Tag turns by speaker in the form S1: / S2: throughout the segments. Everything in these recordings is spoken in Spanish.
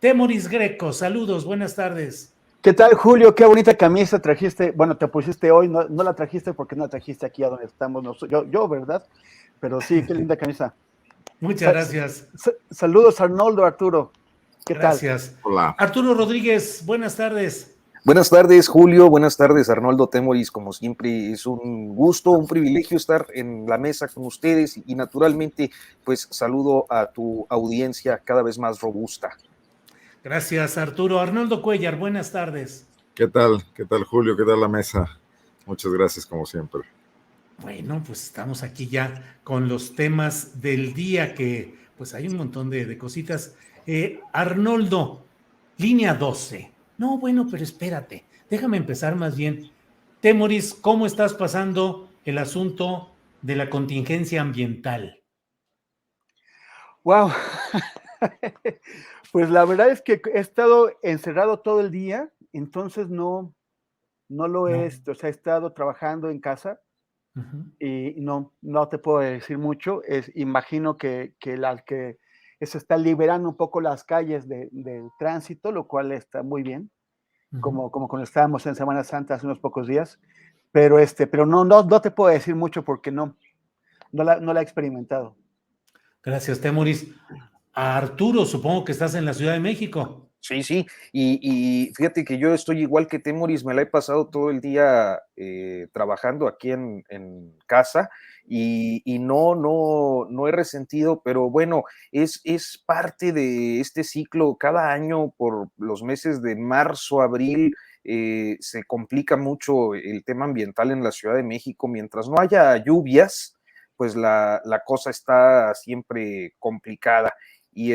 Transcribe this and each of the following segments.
S1: Temoris Greco, saludos, buenas tardes.
S2: ¿Qué tal, Julio? Qué bonita camisa trajiste. Bueno, te pusiste hoy, no la trajiste porque no la trajiste aquí a donde estamos yo, ¿verdad? Pero sí, qué linda camisa.
S1: Muchas gracias.
S2: Saludos, Arnoldo, Arturo. ¿Qué tal?
S1: Gracias.
S3: Hola.
S1: Arturo Rodríguez, buenas tardes.
S3: Buenas tardes, Julio. Buenas tardes, Arnoldo Temoris. Como siempre, es un gusto, un privilegio estar en la mesa con ustedes y naturalmente, pues saludo a tu audiencia cada vez más robusta.
S1: Gracias, Arturo. Arnoldo Cuellar, buenas tardes.
S4: ¿Qué tal? ¿Qué tal, Julio? ¿Qué tal la mesa? Muchas gracias, como siempre.
S1: Bueno, pues estamos aquí ya con los temas del día, que pues hay un montón de cositas. Arnoldo, línea 12. No, bueno, pero espérate, déjame empezar más bien. Temoris, ¿cómo estás pasando el asunto de la contingencia ambiental?
S2: Wow. Pues la verdad es que he estado encerrado todo el día, entonces no lo he, o sea, he estado trabajando en casa. Y no te puedo decir mucho. Imagino que se está liberando un poco las calles del tránsito, lo cual está muy bien, como cuando estábamos en Semana Santa hace unos pocos días, pero no te puedo decir mucho porque no la he experimentado.
S1: Gracias, Temoris. A Arturo, supongo que estás en la Ciudad de México.
S3: Sí, y fíjate que yo estoy igual que Temoris, me la he pasado todo el día trabajando aquí en casa y no he resentido, pero bueno, es parte de este ciclo. Cada año por los meses de marzo, abril, se complica mucho el tema ambiental en la Ciudad de México. Mientras no haya lluvias, pues la cosa está siempre complicada. Y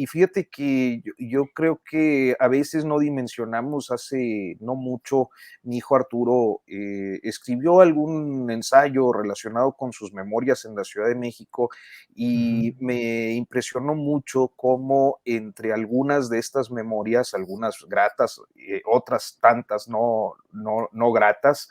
S3: fíjate que yo creo que a veces no dimensionamos. Hace no mucho, mi hijo Arturo escribió algún ensayo relacionado con sus memorias en la Ciudad de México y me impresionó mucho cómo entre algunas de estas memorias, algunas gratas, otras tantas no gratas,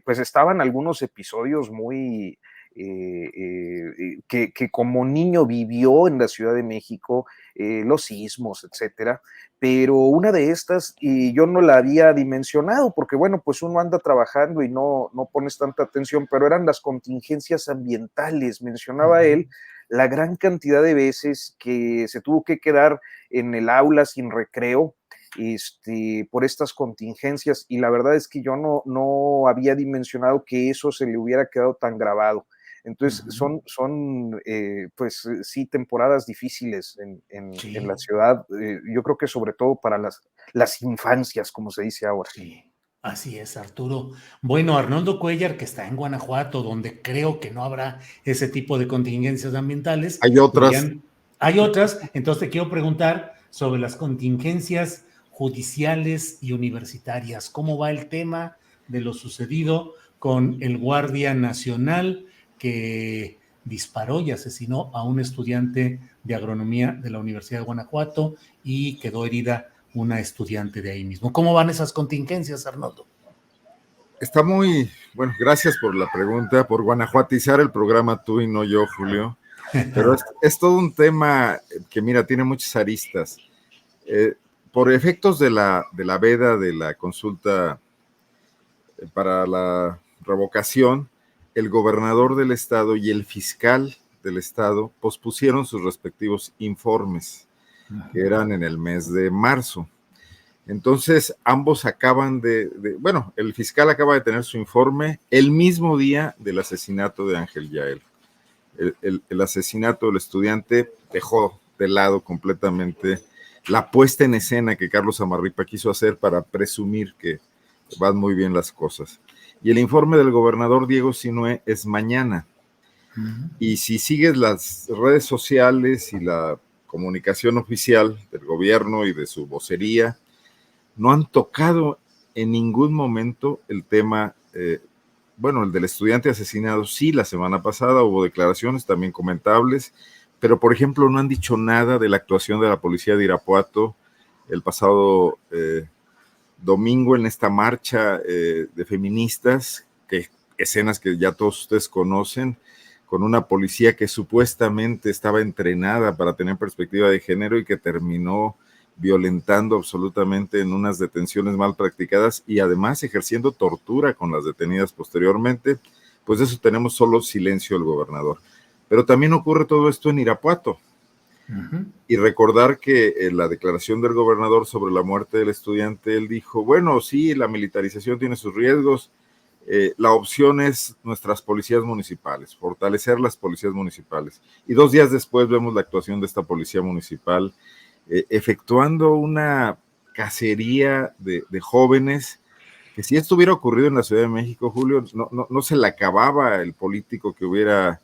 S3: pues estaban algunos episodios muy que como niño vivió en la Ciudad de México, los sismos, etcétera, pero una de estas yo no la había dimensionado, porque bueno, pues uno anda trabajando y no pones tanta atención, pero eran las contingencias ambientales. Mencionaba él la gran cantidad de veces que se tuvo que quedar en el aula sin recreo, por estas contingencias, y la verdad es que yo no había dimensionado que eso se le hubiera quedado tan grabado. Entonces son pues sí, temporadas difíciles en la ciudad, yo creo que sobre todo para las infancias, como se dice ahora.
S1: Sí, así es, Arturo. Bueno, Arnoldo Cuellar, que está en Guanajuato, donde creo que no habrá ese tipo de contingencias ambientales.
S4: Hay otras.
S1: Hay otras, entonces te quiero preguntar sobre las contingencias judiciales y universitarias. ¿Cómo va el tema de lo sucedido con el Guardia Nacional que disparó y asesinó a un estudiante de agronomía de la Universidad de Guanajuato y quedó herida una estudiante de ahí mismo? ¿Cómo van esas contingencias, Arnoldo?
S4: Está muy, bueno, gracias por la pregunta, por guanajuatizar el programa tú y no yo, Julio, pero es todo un tema que, mira, tiene muchas aristas. Por efectos de la veda de la consulta para la revocación, el gobernador del estado y el fiscal del estado pospusieron sus respectivos informes, que eran en el mes de marzo. Entonces, ambos acaban bueno, el fiscal acaba de tener su informe el mismo día del asesinato de Ángel Yael. El asesinato del estudiante dejó de lado completamente la puesta en escena que Carlos Amarripa quiso hacer para presumir que van muy bien las cosas. Y el informe del gobernador Diego Sinue es mañana. Y si sigues las redes sociales y la comunicación oficial del gobierno y de su vocería, no han tocado en ningún momento el tema, bueno, el del estudiante asesinado. Sí, la semana pasada hubo declaraciones también comentables, pero por ejemplo no han dicho nada de la actuación de la policía de Irapuato el pasado domingo en esta marcha de feministas, escenas que ya todos ustedes conocen, con una policía que supuestamente estaba entrenada para tener perspectiva de género y que terminó violentando absolutamente en unas detenciones mal practicadas y además ejerciendo tortura con las detenidas posteriormente. Pues de eso tenemos solo silencio del gobernador. Pero también ocurre todo esto en Irapuato. Y recordar que en la declaración del gobernador sobre la muerte del estudiante, él dijo, bueno, sí, la militarización tiene sus riesgos, la opción es nuestras policías municipales, fortalecer las policías municipales. Y 2 días después vemos la actuación de esta policía municipal efectuando una cacería de jóvenes, que si esto hubiera ocurrido en la Ciudad de México, Julio, no se le acababa el político que hubiera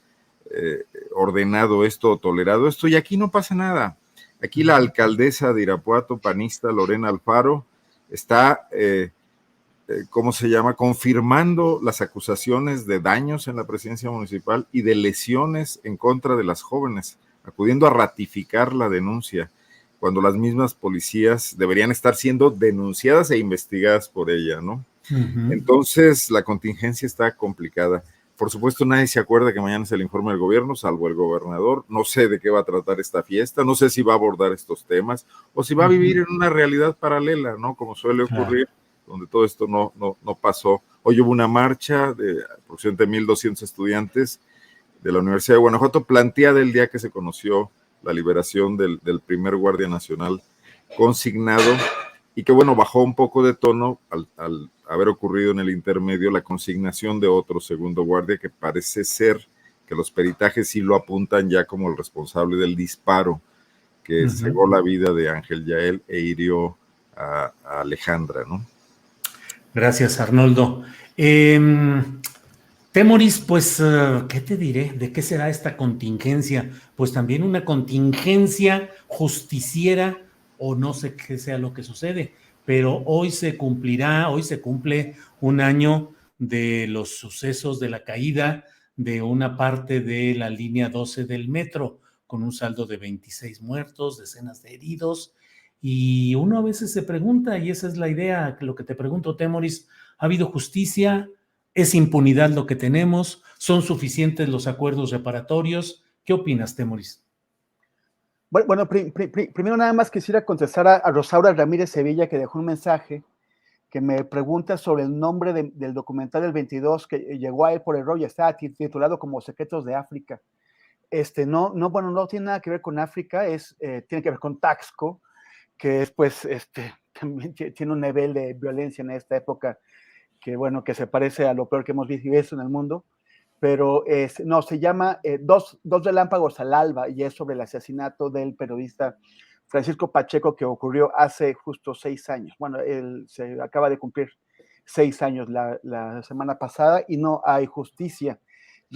S4: ordenado esto o tolerado esto, y aquí no pasa nada. Aquí la alcaldesa de Irapuato, panista Lorena Alfaro, está, ¿cómo se llama?, confirmando las acusaciones de daños en la presidencia municipal y de lesiones en contra de las jóvenes, acudiendo a ratificar la denuncia, cuando las mismas policías deberían estar siendo denunciadas e investigadas por ella, ¿no? Entonces, la contingencia está complicada. Por supuesto, nadie se acuerda que mañana es el informe del gobierno, salvo el gobernador. No sé de qué va a tratar esta fiesta, no sé si va a abordar estos temas o si va a vivir en una realidad paralela, ¿no? Como suele ocurrir, donde todo esto no pasó. Hoy hubo una marcha de aproximadamente 1,200 estudiantes de la Universidad de Guanajuato, planteada el día que se conoció la liberación del primer guardia nacional consignado, y que bueno, bajó un poco de tono al haber ocurrido en el intermedio la consignación de otro segundo guardia, que parece ser que los peritajes sí lo apuntan ya como el responsable del disparo que cegó la vida de Ángel Yael e hirió a Alejandra, ¿no?
S1: Gracias, Arnoldo. Temoris, pues, ¿qué te diré? ¿De qué será esta contingencia? Pues también una contingencia justiciera, o no sé qué sea lo que sucede, pero hoy se cumple 1 año de los sucesos de la caída de una parte de la línea 12 del metro, con un saldo de 26 muertos, decenas de heridos, y uno a veces se pregunta, y esa es la idea, lo que te pregunto, Temoris, ¿ha habido justicia? ¿Es impunidad lo que tenemos? ¿Son suficientes los acuerdos reparatorios? ¿Qué opinas, Temoris?
S2: Bueno, primero nada más quisiera contestar a Rosaura Ramírez Sevilla, que dejó un mensaje que me pregunta sobre el nombre del documental del 22 que llegó a él por error y está titulado como Secretos de África. Bueno, no tiene nada que ver con África, tiene que ver con Taxco, que es pues, también tiene un nivel de violencia en esta época que, bueno, que se parece a lo peor que hemos visto en el mundo, pero se llama Dos relámpagos al alba, y es sobre el asesinato del periodista Francisco Pacheco, que ocurrió hace justo 6 años. Bueno, se acaba de cumplir 6 años la semana pasada y no hay justicia.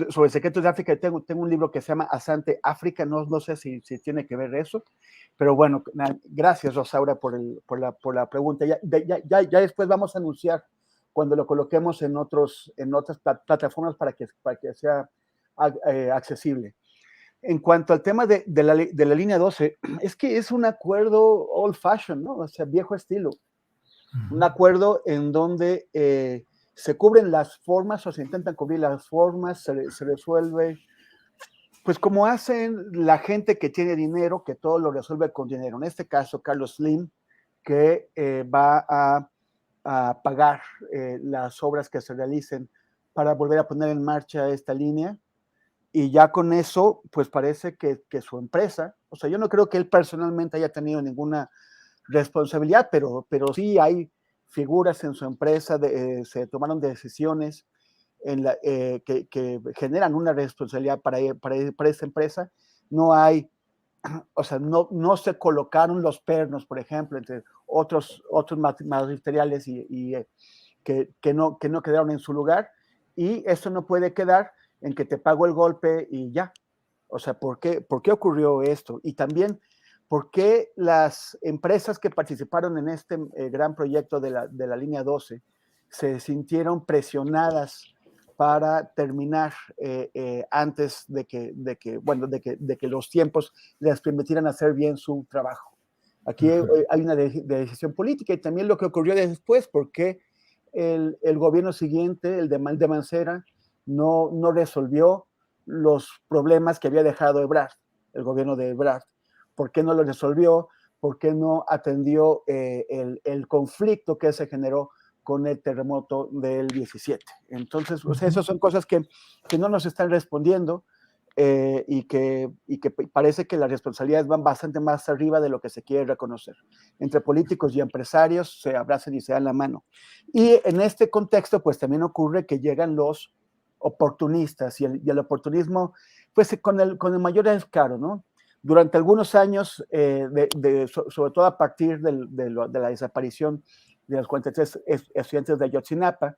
S2: Sobre Secretos de África, tengo un libro que se llama Asante África, no sé si tiene que ver eso, pero bueno, gracias, Rosaura, por la pregunta. Ya después vamos a anunciar cuando lo coloquemos en otras plataformas para que sea accesible. En cuanto al tema de la línea 12, es que es un acuerdo old fashion, ¿no? O sea, viejo estilo. Un acuerdo en donde se cubren las formas, o se intentan cubrir las formas, se resuelve, pues como hacen la gente que tiene dinero, que todo lo resuelve con dinero. En este caso, Carlos Slim, que va a pagar las obras que se realicen para volver a poner en marcha esta línea, y ya con eso, pues parece que su empresa, o sea, yo no creo que él personalmente haya tenido ninguna responsabilidad, pero sí hay figuras en su empresa, se tomaron decisiones que generan una responsabilidad para esa empresa. No hay, o sea, no se colocaron los pernos, por ejemplo, entre otros materiales que no quedaron en su lugar, y eso no puede quedar en que te pago el golpe y ya. O sea, ¿por qué ocurrió esto? Y también, ¿por qué las empresas que participaron en este gran proyecto de la línea 12 se sintieron presionadas para terminar antes de que los tiempos les permitieran hacer bien su trabajo? Aquí hay una decisión política, y también lo que ocurrió después, porque el gobierno siguiente, el de Mancera, no resolvió los problemas que había dejado Ebrard, el gobierno de Ebrard. ¿Por qué no lo resolvió? ¿Por qué no atendió el conflicto que se generó con el terremoto del 17? Entonces, o sea, esas son cosas que no nos están respondiendo, y que parece que las responsabilidades van bastante más arriba de lo que se quiere reconocer. Entre políticos y empresarios se abrazan y se dan la mano. Y en este contexto, pues también ocurre que llegan los oportunistas, y el oportunismo, pues con el mayor descaro, ¿no? Durante algunos años, sobre todo a partir de la desaparición de los 43 estudiantes de Ayotzinapa,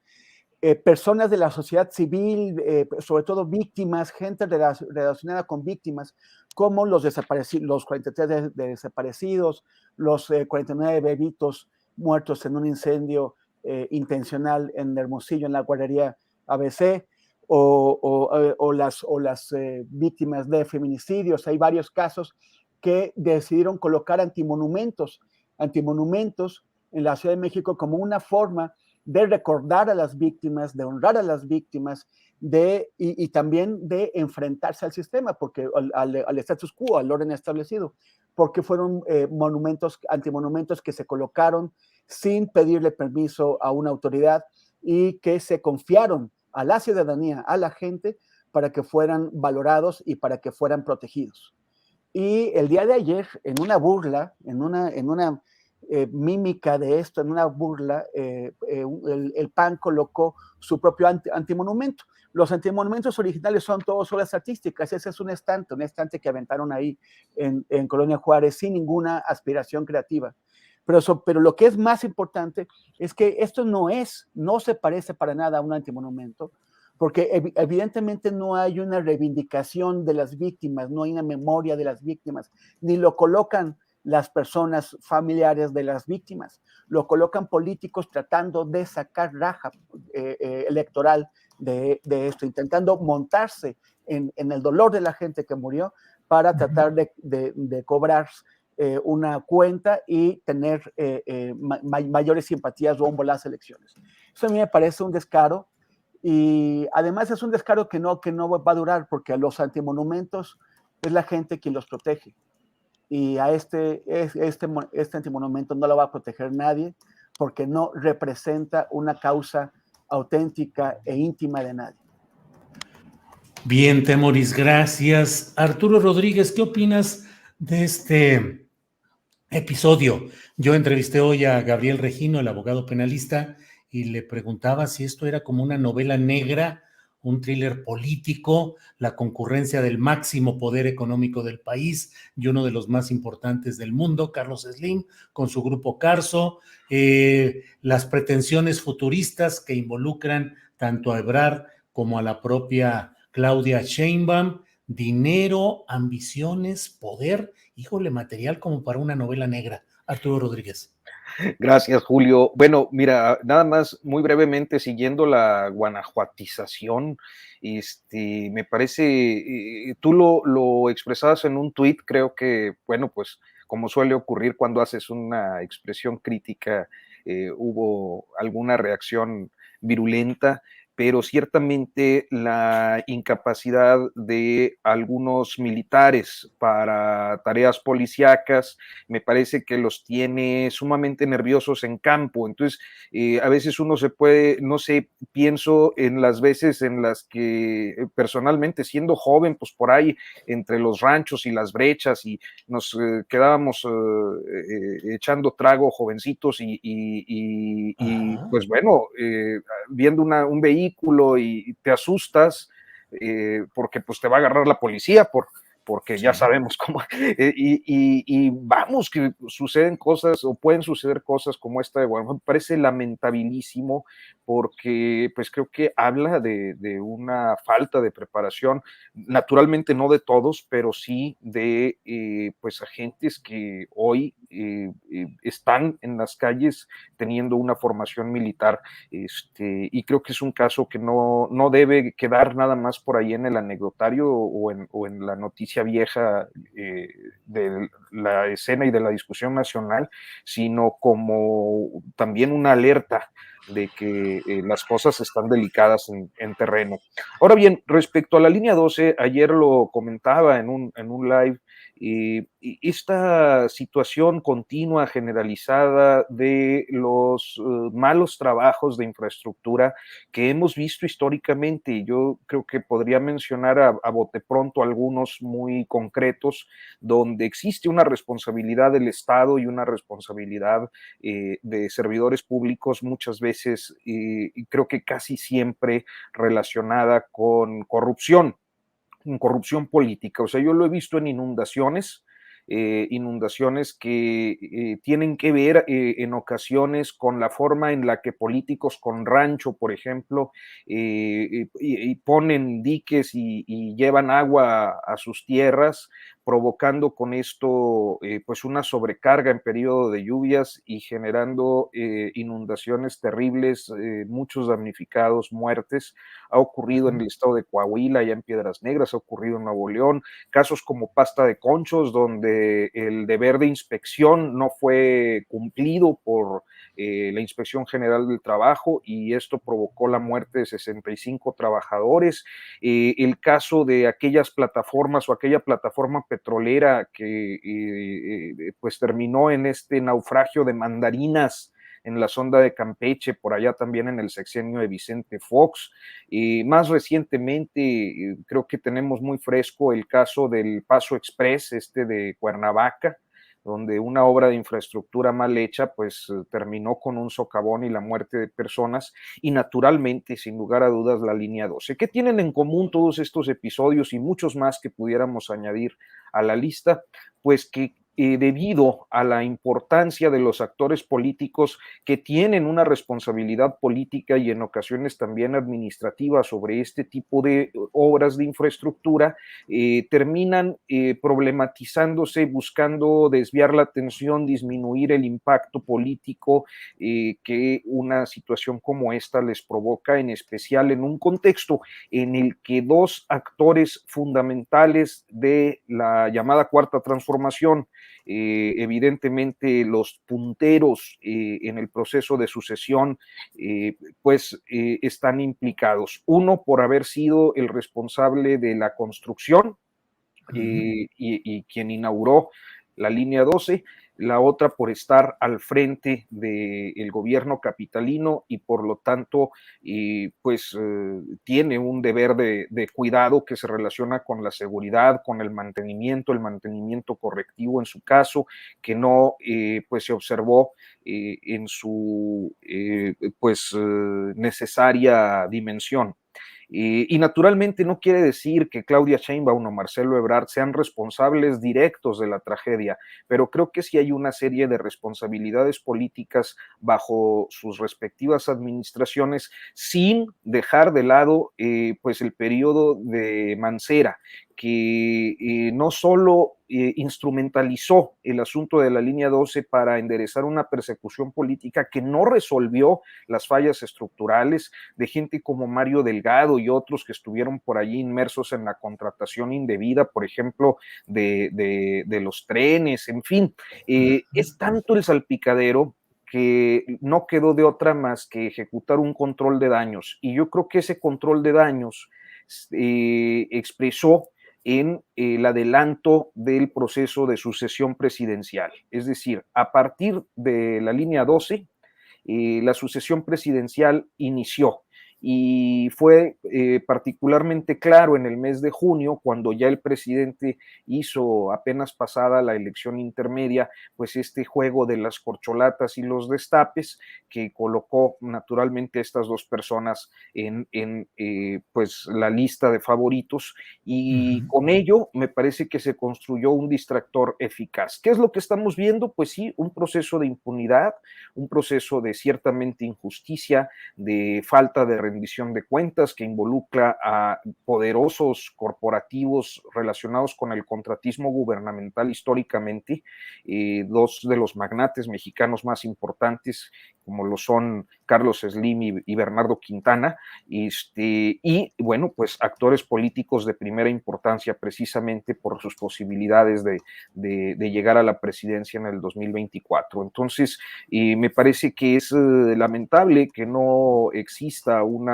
S2: personas de la sociedad civil, sobre todo víctimas, gente relacionada con víctimas, como los 43 desaparecidos, los 49 bebitos muertos en un incendio intencional en Hermosillo, en la guardería ABC, o las víctimas de feminicidios. Hay varios casos que decidieron colocar antimonumentos en la Ciudad de México como una forma de recordar a las víctimas, de honrar a las víctimas, y también de enfrentarse al sistema, porque al status quo, al orden establecido, porque fueron antimonumentos que se colocaron sin pedirle permiso a una autoridad y que se confiaron a la ciudadanía, a la gente, para que fueran valorados y para que fueran protegidos. Y el día de ayer, en una burla, en una mímica de esto, en una burla, el PAN colocó su propio antimonumento. Los antimonumentos originales son todos obras artísticas. Ese es un estante que aventaron ahí en Colonia Juárez sin ninguna aspiración creativa. Pero lo que es más importante es que esto no se parece para nada a un antimonumento, porque evidentemente no hay una reivindicación de las víctimas, no hay una memoria de las víctimas, ni lo colocan las personas familiares de las víctimas, lo colocan políticos tratando de sacar raja electoral de esto, intentando montarse en el dolor de la gente que murió para tratar de cobrar una cuenta y tener mayores simpatías rumbo a las elecciones. Eso a mí me parece un descaro, y además es un descaro que no va a durar, porque a los antimonumentos es la gente quien los protege, y a este antimonumento no lo va a proteger nadie, porque no representa una causa auténtica e íntima de nadie.
S1: Bien, Temoris, gracias. Arturo Rodríguez, ¿qué opinas de este episodio? Yo entrevisté hoy a Gabriel Regino, el abogado penalista, y le preguntaba si esto era como una novela negra, un thriller político, la concurrencia del máximo poder económico del país y uno de los más importantes del mundo, Carlos Slim, con su grupo Carso, las pretensiones futuristas que involucran tanto a Ebrard como a la propia Claudia Sheinbaum, dinero, ambiciones, poder, híjole, material como para una novela negra. Arturo Rodríguez.
S3: Gracias, Julio. Bueno, mira, nada más muy brevemente, siguiendo la guanajuatización, me parece, tú lo expresabas en un tuit, creo que, bueno, pues como suele ocurrir cuando haces una expresión crítica, hubo alguna reacción virulenta, pero ciertamente la incapacidad de algunos militares para tareas policíacas me parece que los tiene sumamente nerviosos en campo. Entonces, a veces uno no sé, pienso en las veces en las que personalmente, siendo joven, pues por ahí entre los ranchos y las brechas, y nos quedábamos echando trago jovencitos y pues bueno, viendo un vehículo y te asustas porque pues te va a agarrar la policía porque ya sabemos cómo, y vamos, que suceden cosas o pueden suceder cosas como esta de Guanajuato. Me parece lamentabilísimo, porque pues creo que habla de una falta de preparación, naturalmente no de todos, pero sí de pues agentes que hoy están en las calles teniendo una formación militar, y creo que es un caso que no debe quedar nada más por ahí en el anecdotario o en la noticia vieja de la escena y de la discusión nacional, sino como también una alerta de que las cosas están delicadas en terreno. Ahora bien, respecto a la línea 12, ayer lo comentaba en un live, y esta situación continua, generalizada de los malos trabajos de infraestructura que hemos visto históricamente, yo creo que podría mencionar a bote pronto algunos muy concretos, donde existe una responsabilidad del Estado y una responsabilidad de servidores públicos, muchas veces, y creo que casi siempre relacionada con corrupción política. O sea, yo lo he visto en inundaciones que tienen que ver en ocasiones con la forma en la que políticos con rancho, por ejemplo, y ponen diques y llevan agua a sus tierras, provocando con esto pues una sobrecarga en periodo de lluvias y generando inundaciones terribles, muchos damnificados, muertes. Ha ocurrido en el estado de Coahuila, ya en Piedras Negras, ha ocurrido en Nuevo León, casos como Pasta de Conchos, donde el deber de inspección no fue cumplido por la Inspección General del Trabajo y esto provocó la muerte de 65 trabajadores. El caso de aquellas plataformas o aquella plataforma petrolera que pues terminó en este naufragio de mandarinas en la sonda de Campeche, por allá también en el sexenio de Vicente Fox. Más recientemente, creo que tenemos muy fresco el caso del Paso Express, de Cuernavaca, donde una obra de infraestructura mal hecha, pues terminó con un socavón y la muerte de personas, y naturalmente, sin lugar a dudas, la línea 12. ¿Qué tienen en común todos estos episodios y muchos más que pudiéramos añadir a la lista? Pues que debido a la importancia de los actores políticos que tienen una responsabilidad política y en ocasiones también administrativa sobre este tipo de obras de infraestructura, terminan problematizándose, buscando desviar la atención, disminuir el impacto político que una situación como esta les provoca, en especial en un contexto en el que dos actores fundamentales de la llamada Cuarta Transformación, evidentemente los punteros en el proceso de sucesión, pues están implicados. Uno por haber sido el responsable de la construcción y quien inauguró la línea 12, la otra por estar al frente del gobierno capitalino y por lo tanto tiene un deber de cuidado que se relaciona con la seguridad, con el mantenimiento correctivo en su caso, que no pues se observó en su necesaria dimensión. Y naturalmente no quiere decir que Claudia Sheinbaum o Marcelo Ebrard sean responsables directos de la tragedia, pero creo que sí hay una serie de responsabilidades políticas bajo sus respectivas administraciones, sin dejar de lado pues el periodo de Mancera, que no solo instrumentalizó el asunto de la línea 12 para enderezar una persecución política que no resolvió las fallas estructurales de gente como Mario Delgado y otros que estuvieron por allí inmersos en la contratación indebida, por ejemplo, de los trenes, en fin. Es tanto el salpicadero que no quedó de otra más que ejecutar un control de daños. Y yo creo que ese control de daños expresó en el adelanto del proceso de sucesión presidencial. Es decir, a partir de la línea 12, la sucesión presidencial inició y fue particularmente claro en el mes de junio, cuando ya el presidente hizo apenas pasada la elección intermedia, pues este juego de las corcholatas y los destapes que colocó naturalmente a estas dos personas en pues la lista de favoritos, y con ello me parece que se construyó un distractor eficaz. ¿Qué es lo que estamos viendo? Pues sí, un proceso de impunidad, un proceso de ciertamente injusticia, de falta de rendición de cuentas, que involucra a poderosos corporativos relacionados con el contratismo gubernamental históricamente, dos de los magnates mexicanos más importantes, como lo son Carlos Slim y Bernardo Quintana, y bueno, pues actores políticos de primera importancia precisamente por sus posibilidades de llegar a la presidencia en el 2024. Entonces, me parece que es lamentable que no exista un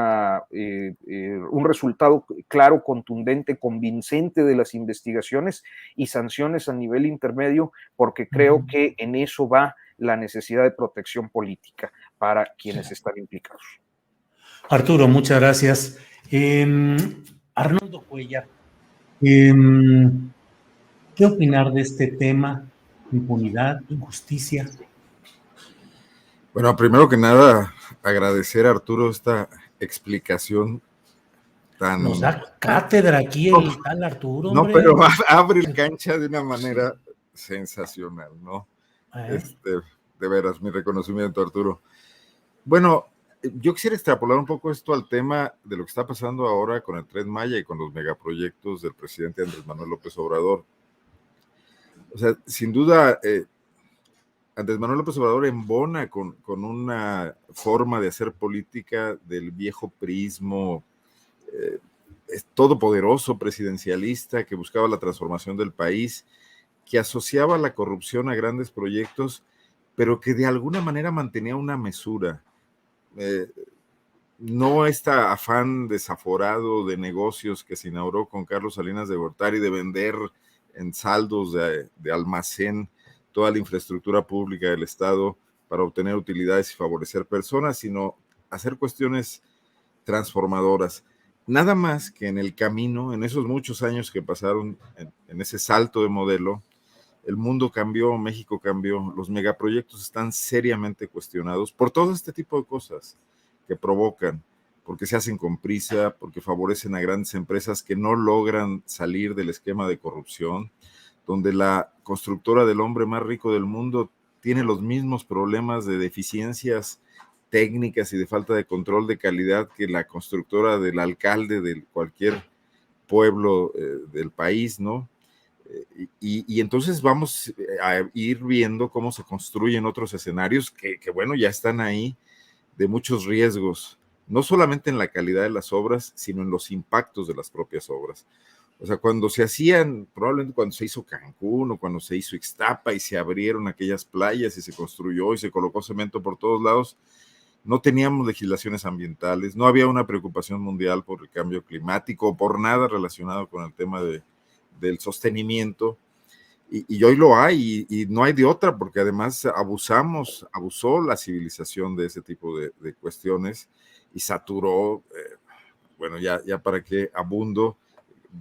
S3: resultado claro, contundente, convincente de las investigaciones y sanciones a nivel intermedio, porque creo que en eso va la necesidad de protección política para quienes están implicados.
S1: Arturo, muchas gracias. Arnoldo Cuellar, ¿qué opinar de este tema? Impunidad, injusticia.
S4: Bueno, primero que nada, agradecer a Arturo esta explicación tan...
S1: Nos da cátedra aquí el tal Arturo,
S4: no,
S1: hombre.
S4: pero abre la cancha de una manera sensacional, ¿no? De veras, mi reconocimiento, Arturo. Bueno, yo quisiera extrapolar un poco esto al tema de lo que está pasando ahora con el Tren Maya y con los megaproyectos del presidente Andrés Manuel López Obrador. O sea, sin duda, Andrés Manuel López Obrador embona con una forma de hacer política del viejo prismo todopoderoso, presidencialista, que buscaba la transformación del país, que asociaba la corrupción a grandes proyectos, pero que de alguna manera mantenía una mesura. No este afán desaforado de negocios que se inauguró con Carlos Salinas de Gortari de vender en saldos de almacén toda la infraestructura pública del Estado para obtener utilidades y favorecer personas, sino hacer cuestiones transformadoras. Nada más que en el camino, en esos muchos años que pasaron en ese salto de modelo, el mundo cambió, México cambió, los megaproyectos están seriamente cuestionados por todo este tipo de cosas que provocan, porque se hacen con prisa, porque favorecen a grandes empresas que no logran salir del esquema de corrupción, donde la constructora del hombre más rico del mundo tiene los mismos problemas de deficiencias técnicas y de falta de control de calidad que la constructora del alcalde de cualquier pueblo del país, ¿no? Y entonces vamos a ir viendo cómo se construyen otros escenarios que, bueno, ya están ahí, de muchos riesgos, no solamente en la calidad de las obras, sino en los impactos de las propias obras. O sea, cuando se hacían, probablemente cuando se hizo Cancún o cuando se hizo Ixtapa y se abrieron aquellas playas y se construyó y se colocó cemento por todos lados, no teníamos legislaciones ambientales, no había una preocupación mundial por el cambio climático o por nada relacionado con el tema del sostenimiento. Y hoy lo hay y no hay de otra, porque además abusó la civilización de ese tipo de cuestiones y saturó, bueno, ya para qué abundo,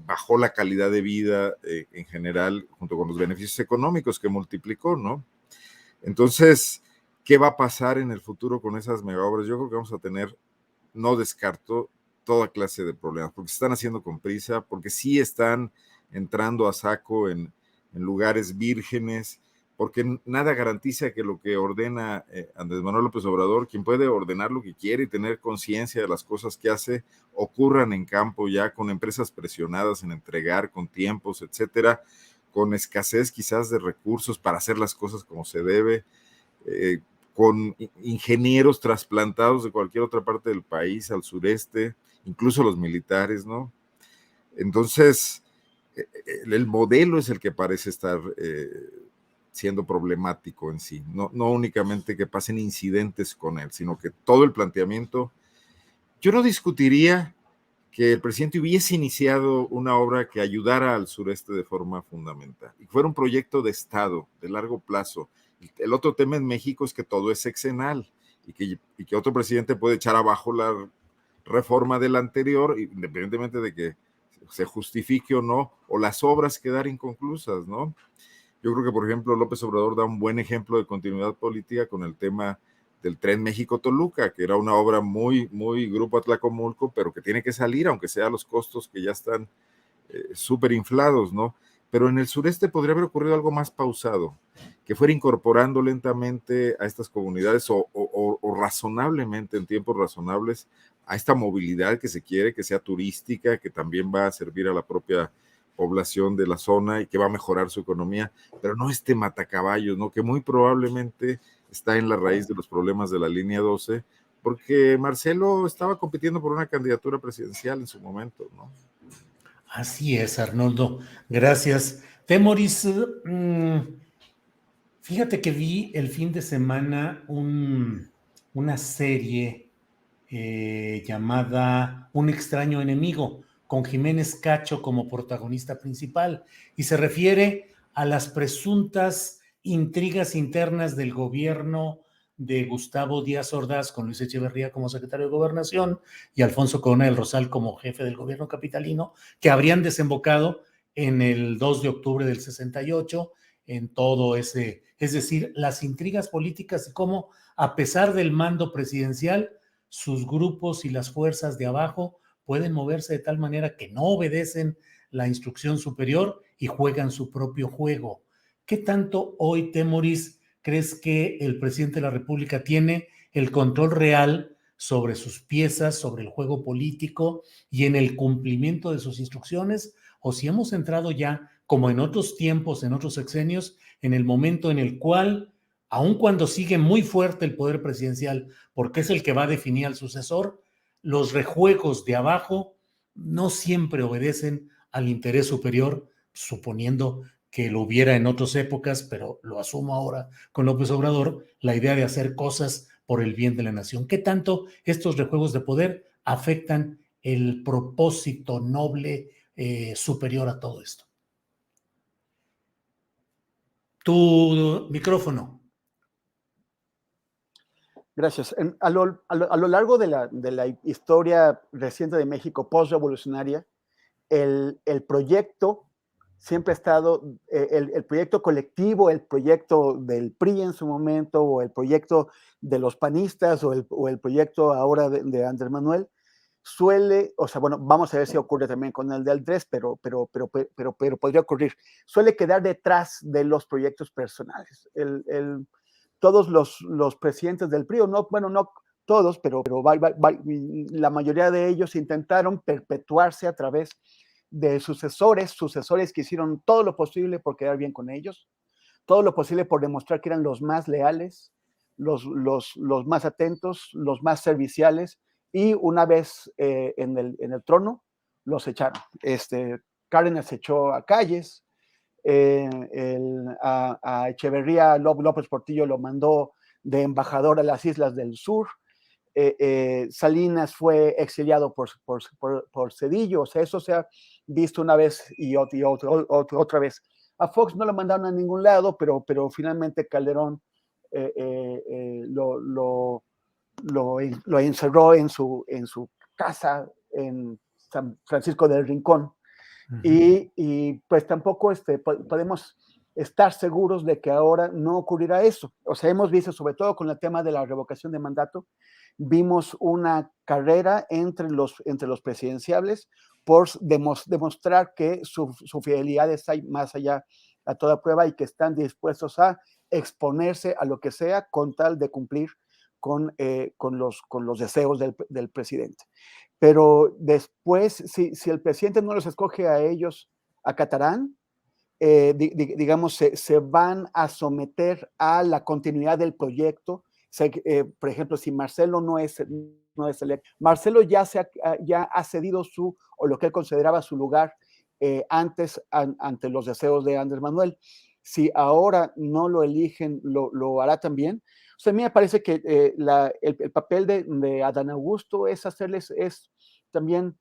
S4: bajó la calidad de vida en general, junto con los beneficios económicos que multiplicó, ¿no? Entonces, ¿qué va a pasar en el futuro con esas megaobras? Yo creo que vamos a tener, no descarto, toda clase de problemas, porque se están haciendo con prisa, porque sí están entrando a saco en lugares vírgenes, porque nada garantiza que lo que ordena Andrés Manuel López Obrador, quien puede ordenar lo que quiere y tener conciencia de las cosas que hace, ocurran en campo ya con empresas presionadas en entregar, con tiempos, etcétera, con escasez quizás de recursos para hacer las cosas como se debe, con ingenieros trasplantados de cualquier otra parte del país al sureste, incluso los militares, ¿no? Entonces, el modelo es el que parece estar siendo problemático en sí, no únicamente que pasen incidentes con él, sino que todo el planteamiento. Yo no discutiría que el presidente hubiese iniciado una obra que ayudara al sureste de forma fundamental y que fuera un proyecto de Estado de largo plazo. El otro tema en México es que todo es sexenal y que otro presidente puede echar abajo la reforma del anterior, independientemente de que se justifique o no, o las obras quedar inconclusas, ¿no? Yo creo que, por ejemplo, López Obrador da un buen ejemplo de continuidad política con el tema del Tren México-Toluca, que era una obra muy Grupo Atlacomulco, pero que tiene que salir, aunque sea a los costos que ya están súper inflados, ¿no? Pero en el sureste podría haber ocurrido algo más pausado, que fuera incorporando lentamente a estas comunidades o razonablemente, en tiempos razonables, a esta movilidad que se quiere, que sea turística, que también va a servir a la propia población de la zona y que va a mejorar su economía, pero no este matacaballos, ¿no? Que muy probablemente está en la raíz de los problemas de la línea 12, porque Marcelo estaba compitiendo por una candidatura presidencial en su momento, ¿no?
S1: Así es, Arnoldo. Gracias. Temoris, fíjate que vi el fin de semana una serie llamada Un extraño enemigo, con Jiménez Cacho como protagonista principal, y se refiere a las presuntas intrigas internas del gobierno de Gustavo Díaz Ordaz con Luis Echeverría como secretario de Gobernación y Alfonso Corona del Rosal como jefe del gobierno capitalino, que habrían desembocado en el 2 de octubre del 68, en todo ese, es decir, las intrigas políticas y cómo, a pesar del mando presidencial, sus grupos y las fuerzas de abajo pueden moverse de tal manera que no obedecen la instrucción superior y juegan su propio juego. ¿Qué tanto hoy, Temoris, crees que el presidente de la República tiene el control real sobre sus piezas, sobre el juego político y en el cumplimiento de sus instrucciones? ¿O si hemos entrado ya, como en otros tiempos, en otros sexenios, en el momento en el cual, aun cuando sigue muy fuerte el poder presidencial, porque es el que va a definir al sucesor, los rejuegos de abajo no siempre obedecen al interés superior, suponiendo que lo hubiera en otras épocas, pero lo asumo ahora con López Obrador, la idea de hacer cosas por el bien de la nación? ¿Qué tanto estos rejuegos de poder afectan el propósito noble superior a todo esto? Tu micrófono.
S2: Gracias. A lo largo de la historia reciente de México post-revolucionaria, el proyecto siempre ha estado, el proyecto colectivo, el proyecto del PRI en su momento, o el proyecto de los panistas, o el proyecto ahora de Andrés Manuel, suele, o sea, bueno, vamos a ver si ocurre también con el de Andrés, pero podría ocurrir, suele quedar detrás de los proyectos personales. Todos los presidentes del PRI, no, bueno, no todos, pero la mayoría de ellos intentaron perpetuarse a través de sucesores que hicieron todo lo posible por quedar bien con ellos, todo lo posible por demostrar que eran los más leales, los más atentos, los más serviciales, y una vez en el trono, los echaron. Cárdenas echó a Calles, a Echeverría López Portillo lo mandó de embajador a las islas del sur. Salinas fue exiliado por Cedillo. O sea, eso se ha visto una vez y otra vez. A Fox no lo mandaron a ningún lado, pero finalmente Calderón lo encerró en su casa en San Francisco del Rincón. Y pues tampoco podemos estar seguros de que ahora no ocurrirá eso. O sea, hemos visto, sobre todo con el tema de la revocación de mandato, vimos una carrera entre los presidenciables por demostrar que su fidelidad está más allá a toda prueba y que están dispuestos a exponerse a lo que sea con tal de cumplir con los deseos del presidente. Pero después, si el presidente no los escoge a ellos, acatarán, digamos, se van a someter a la continuidad del proyecto. Por ejemplo, si Marcelo no es electo, Marcelo ya ha cedido o lo que él consideraba su lugar antes ante los deseos de Andrés Manuel. Si ahora no lo eligen, lo hará también. O sea, a mí me parece que el papel de Adán Augusto es también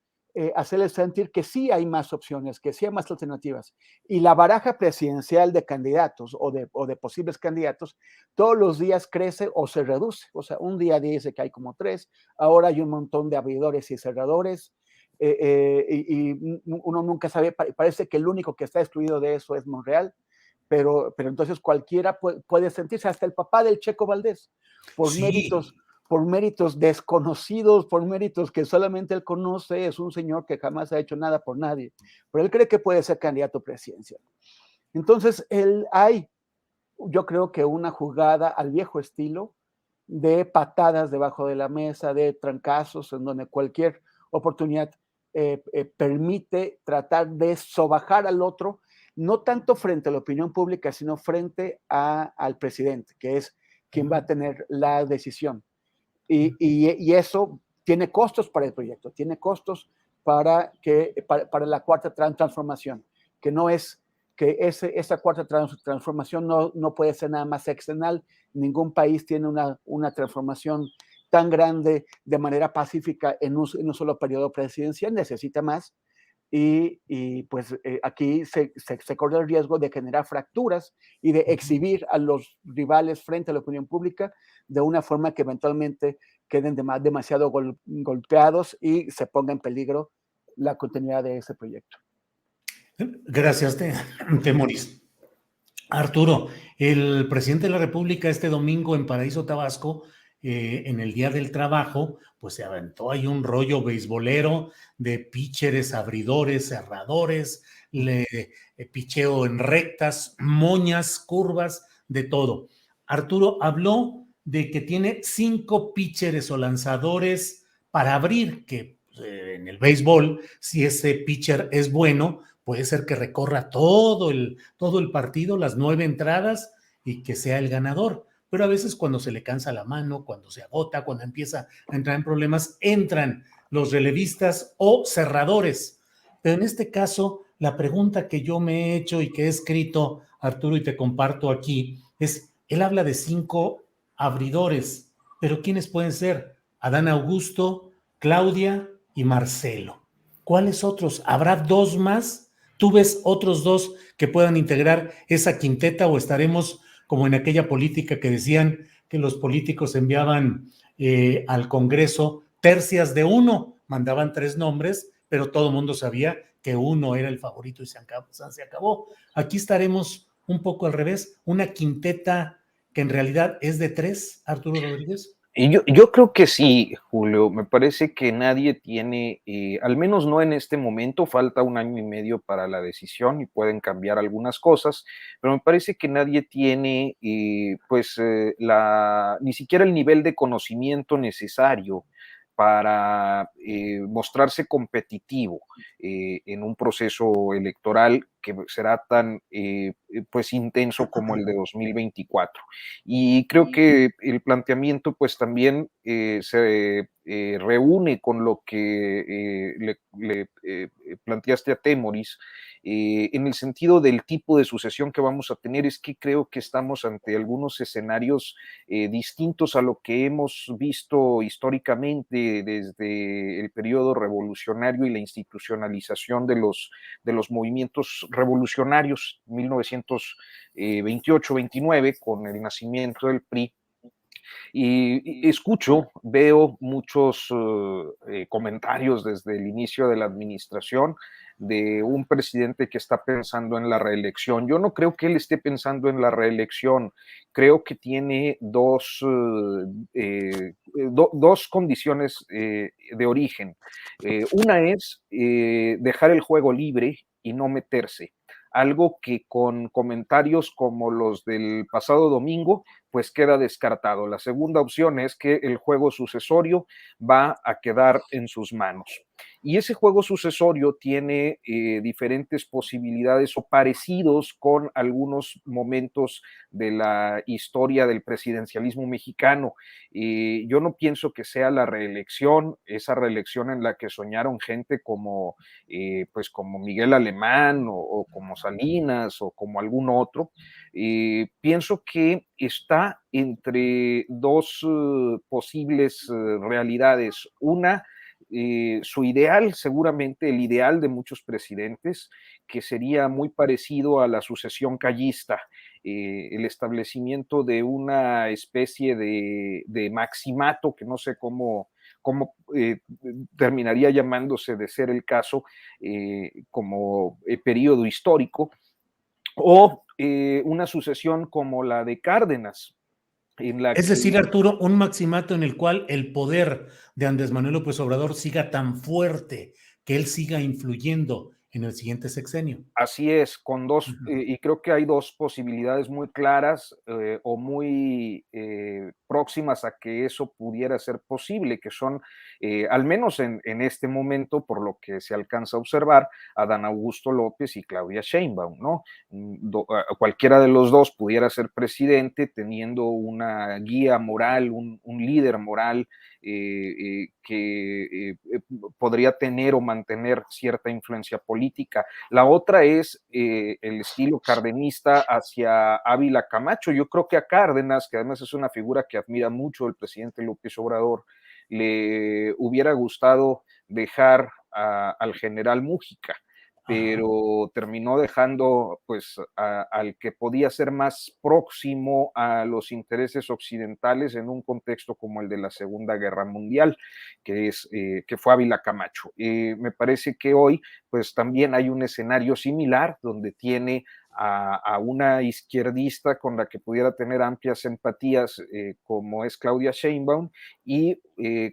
S2: hacerles sentir que sí hay más opciones, que sí hay más alternativas. Y la baraja presidencial de candidatos o de posibles candidatos todos los días crece o se reduce. O sea, un día dice que hay como 3, ahora hay un montón de abridores y cerradores, y uno nunca sabe, parece que el único que está excluido de eso es Monreal. Pero entonces cualquiera puede sentirse, hasta el papá del Checo Valdés, por méritos desconocidos, por méritos que solamente él conoce, es un señor que jamás ha hecho nada por nadie, pero él cree que puede ser candidato presidencial. Entonces, yo creo que una jugada al viejo estilo de patadas debajo de la mesa, de trancazos, en donde cualquier oportunidad permite tratar de sobajar al otro, no tanto frente a la opinión pública, sino frente al presidente, que es quien va a tener la decisión. Y eso tiene costos para el proyecto, tiene costos para la cuarta transformación, que no es que esa cuarta transformación no puede ser nada más external. Ningún país tiene una transformación tan grande de manera pacífica en un solo periodo presidencial, necesita más. Y pues aquí se corre el riesgo de generar fracturas y de exhibir a los rivales frente a la opinión pública de una forma que eventualmente queden demasiado golpeados y se ponga en peligro la continuidad de ese proyecto.
S1: Gracias, Temoris. Arturo, el presidente de la República este domingo en Paraíso, Tabasco, en el Día del Trabajo, pues se aventó ahí un rollo beisbolero de pitchers, abridores, cerradores, picheo en rectas, moñas, curvas, de todo. Arturo habló de que tiene 5 pitchers o lanzadores para abrir, que en el béisbol, si ese pitcher es bueno, puede ser que recorra todo el partido, las 9 entradas y que sea el ganador. Pero a veces cuando se le cansa la mano, cuando se agota, cuando empieza a entrar en problemas, entran los relevistas o cerradores. Pero en este caso, la pregunta que yo me he hecho y que he escrito, Arturo, y te comparto aquí, es, él habla de 5 abridores, pero ¿quiénes pueden ser? Adán Augusto, Claudia y Marcelo. ¿Cuáles otros? ¿Habrá 2 más? ¿Tú ves otros 2 que puedan integrar esa quinteta o estaremos como en aquella política que decían que los políticos enviaban al Congreso tercias de uno, mandaban 3 nombres, pero todo el mundo sabía que uno era el favorito y se acabó. Aquí estaremos un poco al revés, una quinteta que en realidad es de 3, Arturo Rodríguez.
S3: Y yo creo que sí, Julio. Me parece que nadie tiene, al menos no en este momento, falta 1 año y medio para la decisión y pueden cambiar algunas cosas, pero me parece que nadie tiene, ni siquiera el nivel de conocimiento necesario para mostrarse competitivo en un proceso electoral que será tan pues intenso como el de 2024. Y creo que el planteamiento pues también se reúne con lo que le planteaste a Temoris, en el sentido del tipo de sucesión que vamos a tener. Es que creo que estamos ante algunos escenarios distintos a lo que hemos visto históricamente desde el periodo revolucionario y la institucionalización de los movimientos revolucionarios, 1928-29, con el nacimiento del PRI. Y veo muchos comentarios desde el inicio de la administración de un presidente que está pensando en la reelección. Yo no creo que él esté pensando en la reelección. Creo que tiene dos condiciones de origen. Una es dejar el juego libre y no meterse. Algo que con comentarios como los del pasado domingo, pues queda descartado. La segunda opción es que el juego sucesorio va a quedar en sus manos. Y ese juego sucesorio tiene diferentes posibilidades o parecidos con algunos momentos de la historia del presidencialismo mexicano. Yo no pienso que sea la reelección, esa reelección en la que soñaron gente como, pues como Miguel Alemán o como Salinas o como algún otro. Pienso que está entre 2 posibles realidades. Una, su ideal, seguramente el ideal de muchos presidentes, que sería muy parecido a la sucesión callista, el establecimiento de una especie de maximato, que no sé cómo terminaría llamándose de ser el caso, como periodo histórico, o una sucesión como la de Cárdenas.
S1: Es decir, Arturo, un maximato en el cual el poder de Andrés Manuel López Obrador siga tan fuerte, que él siga influyendo en el siguiente sexenio.
S3: Así es, con 2, y creo que hay 2 posibilidades muy claras o muy próximas a que eso pudiera ser posible, que son, al menos en este momento, por lo que se alcanza a observar, Adán Augusto López y Claudia Sheinbaum, ¿no? Cualquiera de los dos pudiera ser presidente teniendo una guía moral, un líder moral que podría tener o mantener cierta influencia política. La otra es el estilo cardenista hacia Ávila Camacho. Yo creo que a Cárdenas, que además es una figura que admira mucho el presidente López Obrador, le hubiera gustado dejar al general Mújica, pero terminó dejando pues al que podía ser más próximo a los intereses occidentales en un contexto como el de la Segunda Guerra Mundial, que fue Ávila Camacho. Me parece que hoy pues también hay un escenario similar donde tiene a una izquierdista con la que pudiera tener amplias empatías como es Claudia Sheinbaum, y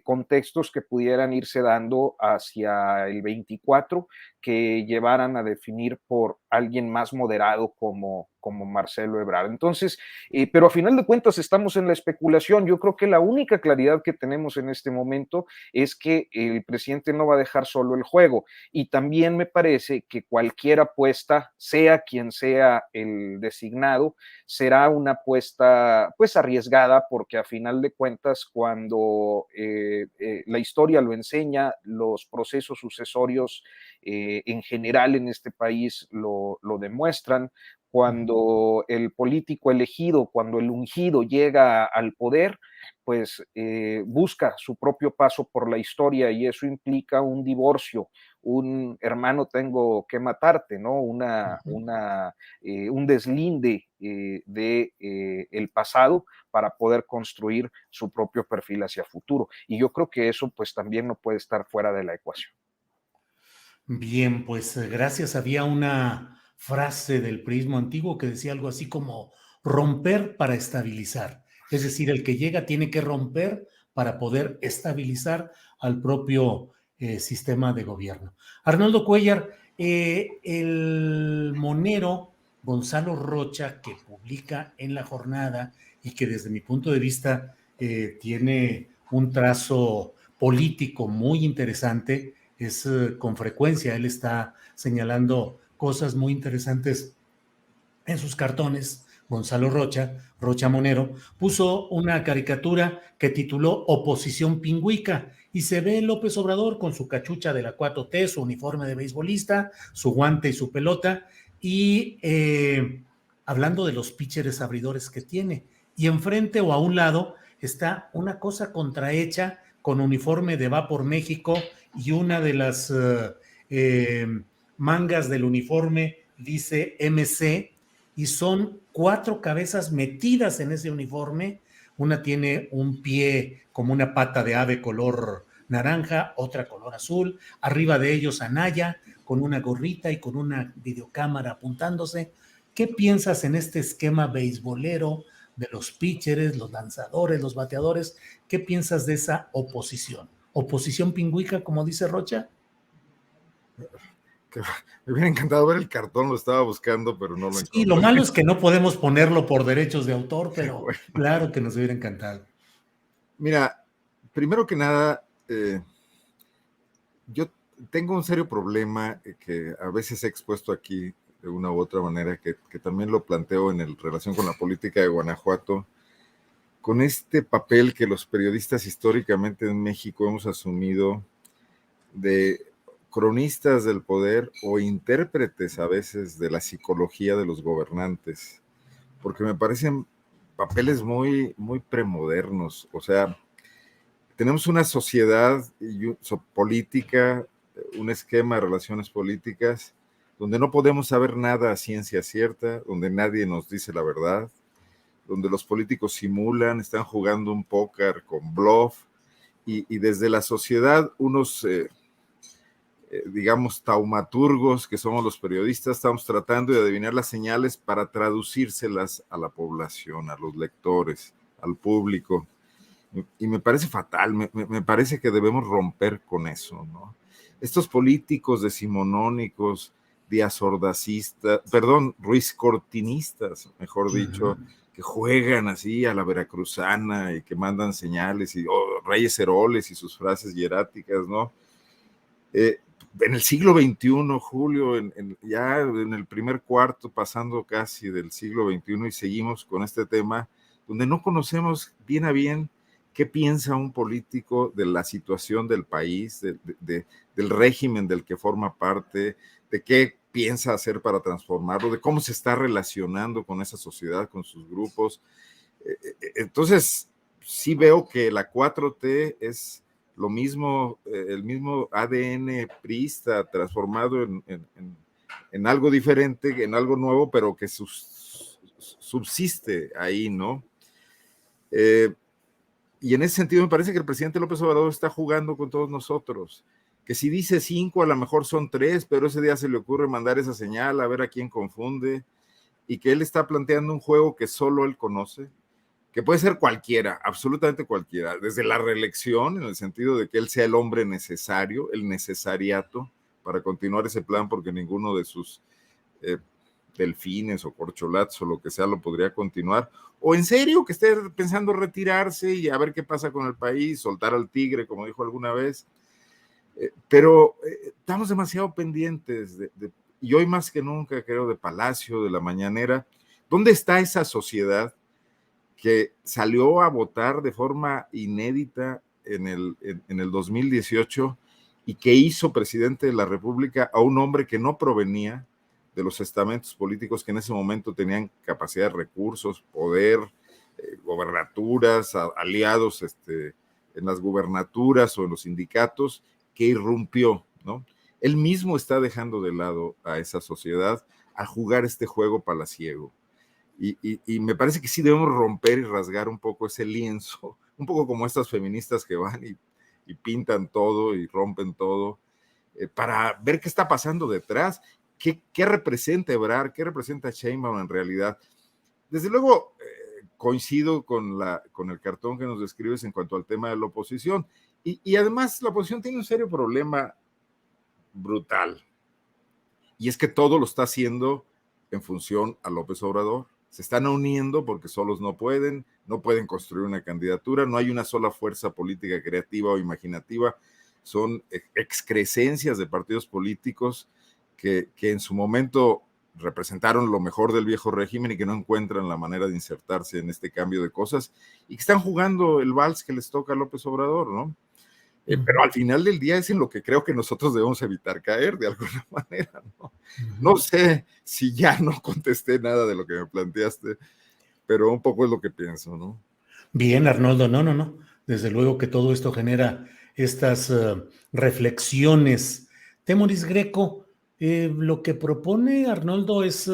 S3: contextos que pudieran irse dando hacia el 24 que llevaran a definir por alguien más moderado como Marcelo Ebrard. Entonces, pero a final de cuentas estamos en la especulación. Yo creo que la única claridad que tenemos en este momento es que el presidente no va a dejar solo el juego, y también me parece que cualquier apuesta, sea quien sea el designado, será una apuesta pues arriesgada, porque a final de cuentas cuando la historia lo enseña, los procesos sucesorios en general en este país lo demuestran. Cuando el político elegido, cuando el ungido llega al poder, pues busca su propio paso por la historia, y eso implica un divorcio, un hermano tengo que matarte, ¿no? Un deslinde el pasado para poder construir su propio perfil hacia futuro. Y yo creo que eso pues también no puede estar fuera de la ecuación.
S1: Bien, pues gracias. Había una frase del priismo antiguo que decía algo así como romper para estabilizar. Es decir, el que llega tiene que romper para poder estabilizar al propio sistema de gobierno. Arnoldo Cuellar, el monero Gonzalo Rocha, que publica en La Jornada y que desde mi punto de vista tiene un trazo político muy interesante, es con frecuencia, él está señalando cosas muy interesantes en sus cartones. Gonzalo Rocha, Rocha Monero, puso una caricatura que tituló Oposición Pingüica, y se ve López Obrador con su cachucha de la 4T, su uniforme de beisbolista, su guante y su pelota, y hablando de los pitchers abridores que tiene. Y enfrente o a un lado está una cosa contrahecha con uniforme de Va por México, y una de las mangas del uniforme dice MC, y son 4 cabezas metidas en ese uniforme. Una tiene un pie como una pata de ave color naranja, otra color azul, arriba de ellos Anaya con una gorrita y con una videocámara apuntándose. ¿Qué piensas en este esquema beisbolero de los pitchers, los lanzadores, los bateadores? ¿Qué piensas de esa oposición? ¿Oposición pingüica, como dice Rocha?
S4: Me hubiera encantado ver el cartón, lo estaba buscando, pero no lo encontré.
S1: Sí, lo malo es que no podemos ponerlo por derechos de autor, pero bueno, claro que nos hubiera encantado.
S4: Mira, primero que nada, yo tengo un serio problema que a veces he expuesto aquí de una u otra manera, que también lo planteo en relación con la política de Guanajuato, con este papel que los periodistas históricamente en México hemos asumido de cronistas del poder o intérpretes a veces de la psicología de los gobernantes, porque me parecen papeles muy, muy premodernos. O sea, tenemos una sociedad política, un esquema de relaciones políticas donde no podemos saber nada a ciencia cierta, donde nadie nos dice la verdad, donde los políticos simulan, están jugando un póker con bluff, y desde la sociedad unos digamos, taumaturgos que somos los periodistas, estamos tratando de adivinar las señales para traducírselas a la población, a los lectores, al público. Y me parece fatal, me parece que debemos romper con eso, ¿no? Estos políticos decimonónicos, diazordacistas, perdón, ruizcortinistas, mejor dicho, que juegan así a la veracruzana y que mandan señales y Reyes Heroles y sus frases hieráticas, ¿no? En el siglo XXI, Julio, ya en el primer cuarto, pasando casi del siglo XXI, y seguimos con este tema, donde no conocemos bien a bien qué piensa un político de la situación del país, del régimen del que forma parte, de qué piensa hacer para transformarlo, de cómo se está relacionando con esa sociedad, con sus grupos. Entonces, sí veo que la 4T es lo mismo, el mismo ADN priista transformado en algo diferente, en algo nuevo, pero que subsiste ahí, ¿no? Y en ese sentido me parece que el presidente López Obrador está jugando con todos nosotros, que si dice 5, a lo mejor son 3, pero ese día se le ocurre mandar esa señal a ver a quién confunde, y que él está planteando un juego que solo él conoce, que puede ser cualquiera, absolutamente cualquiera, desde la reelección, en el sentido de que él sea el hombre necesario, el necesariato, para continuar ese plan, porque ninguno de sus delfines o corcholatos o lo que sea lo podría continuar, o en serio que esté pensando retirarse y a ver qué pasa con el país, soltar al tigre, como dijo alguna vez, pero estamos demasiado pendientes y hoy más que nunca, creo, de Palacio, de la mañanera. ¿Dónde está esa sociedad que salió a votar de forma inédita en el 2018 y que hizo presidente de la República a un hombre que no provenía de los estamentos políticos que en ese momento tenían capacidad de recursos, poder, gobernaturas, aliados en las gubernaturas o en los sindicatos, que irrumpió, ¿no? Él mismo está dejando de lado a esa sociedad al jugar este juego palaciego. Y me parece que sí debemos romper y rasgar un poco ese lienzo, un poco como estas feministas que van y pintan todo y rompen todo, para ver qué está pasando detrás, qué representa Ebrard, qué representa Sheinbaum en realidad. Desde luego, coincido con el cartón que nos describes en cuanto al tema de la oposición, y además la oposición tiene un serio problema brutal, y es que todo lo está haciendo en función a López Obrador. Se están uniendo porque solos no pueden construir una candidatura, no hay una sola fuerza política creativa o imaginativa, son excrescencias de partidos políticos que en su momento representaron lo mejor del viejo régimen y que no encuentran la manera de insertarse en este cambio de cosas y que están jugando el vals que les toca a López Obrador, ¿no? Pero al final del día es en lo que creo que nosotros debemos evitar caer de alguna manera, ¿no? No sé si ya no contesté nada de lo que me planteaste, pero un poco es lo que pienso, ¿no?
S1: Bien, Arnoldo, no. Desde luego que todo esto genera estas reflexiones. Temoris Greco, lo que propone Arnoldo es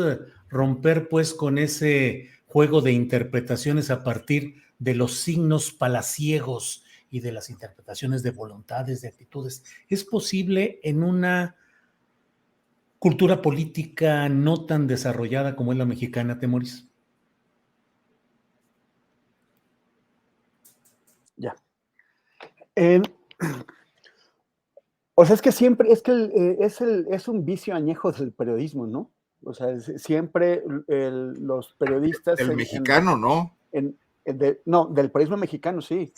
S1: romper pues con ese juego de interpretaciones a partir de los signos palaciegos y de las interpretaciones de voluntades, de actitudes. ¿Es posible en una cultura política no tan desarrollada como es la mexicana, Temoris?
S2: Ya. O sea, es que siempre, es que es un vicio añejo del periodismo, ¿no? O sea, siempre los periodistas...
S4: El mexicano, ¿no?
S2: No, del periodismo mexicano, sí.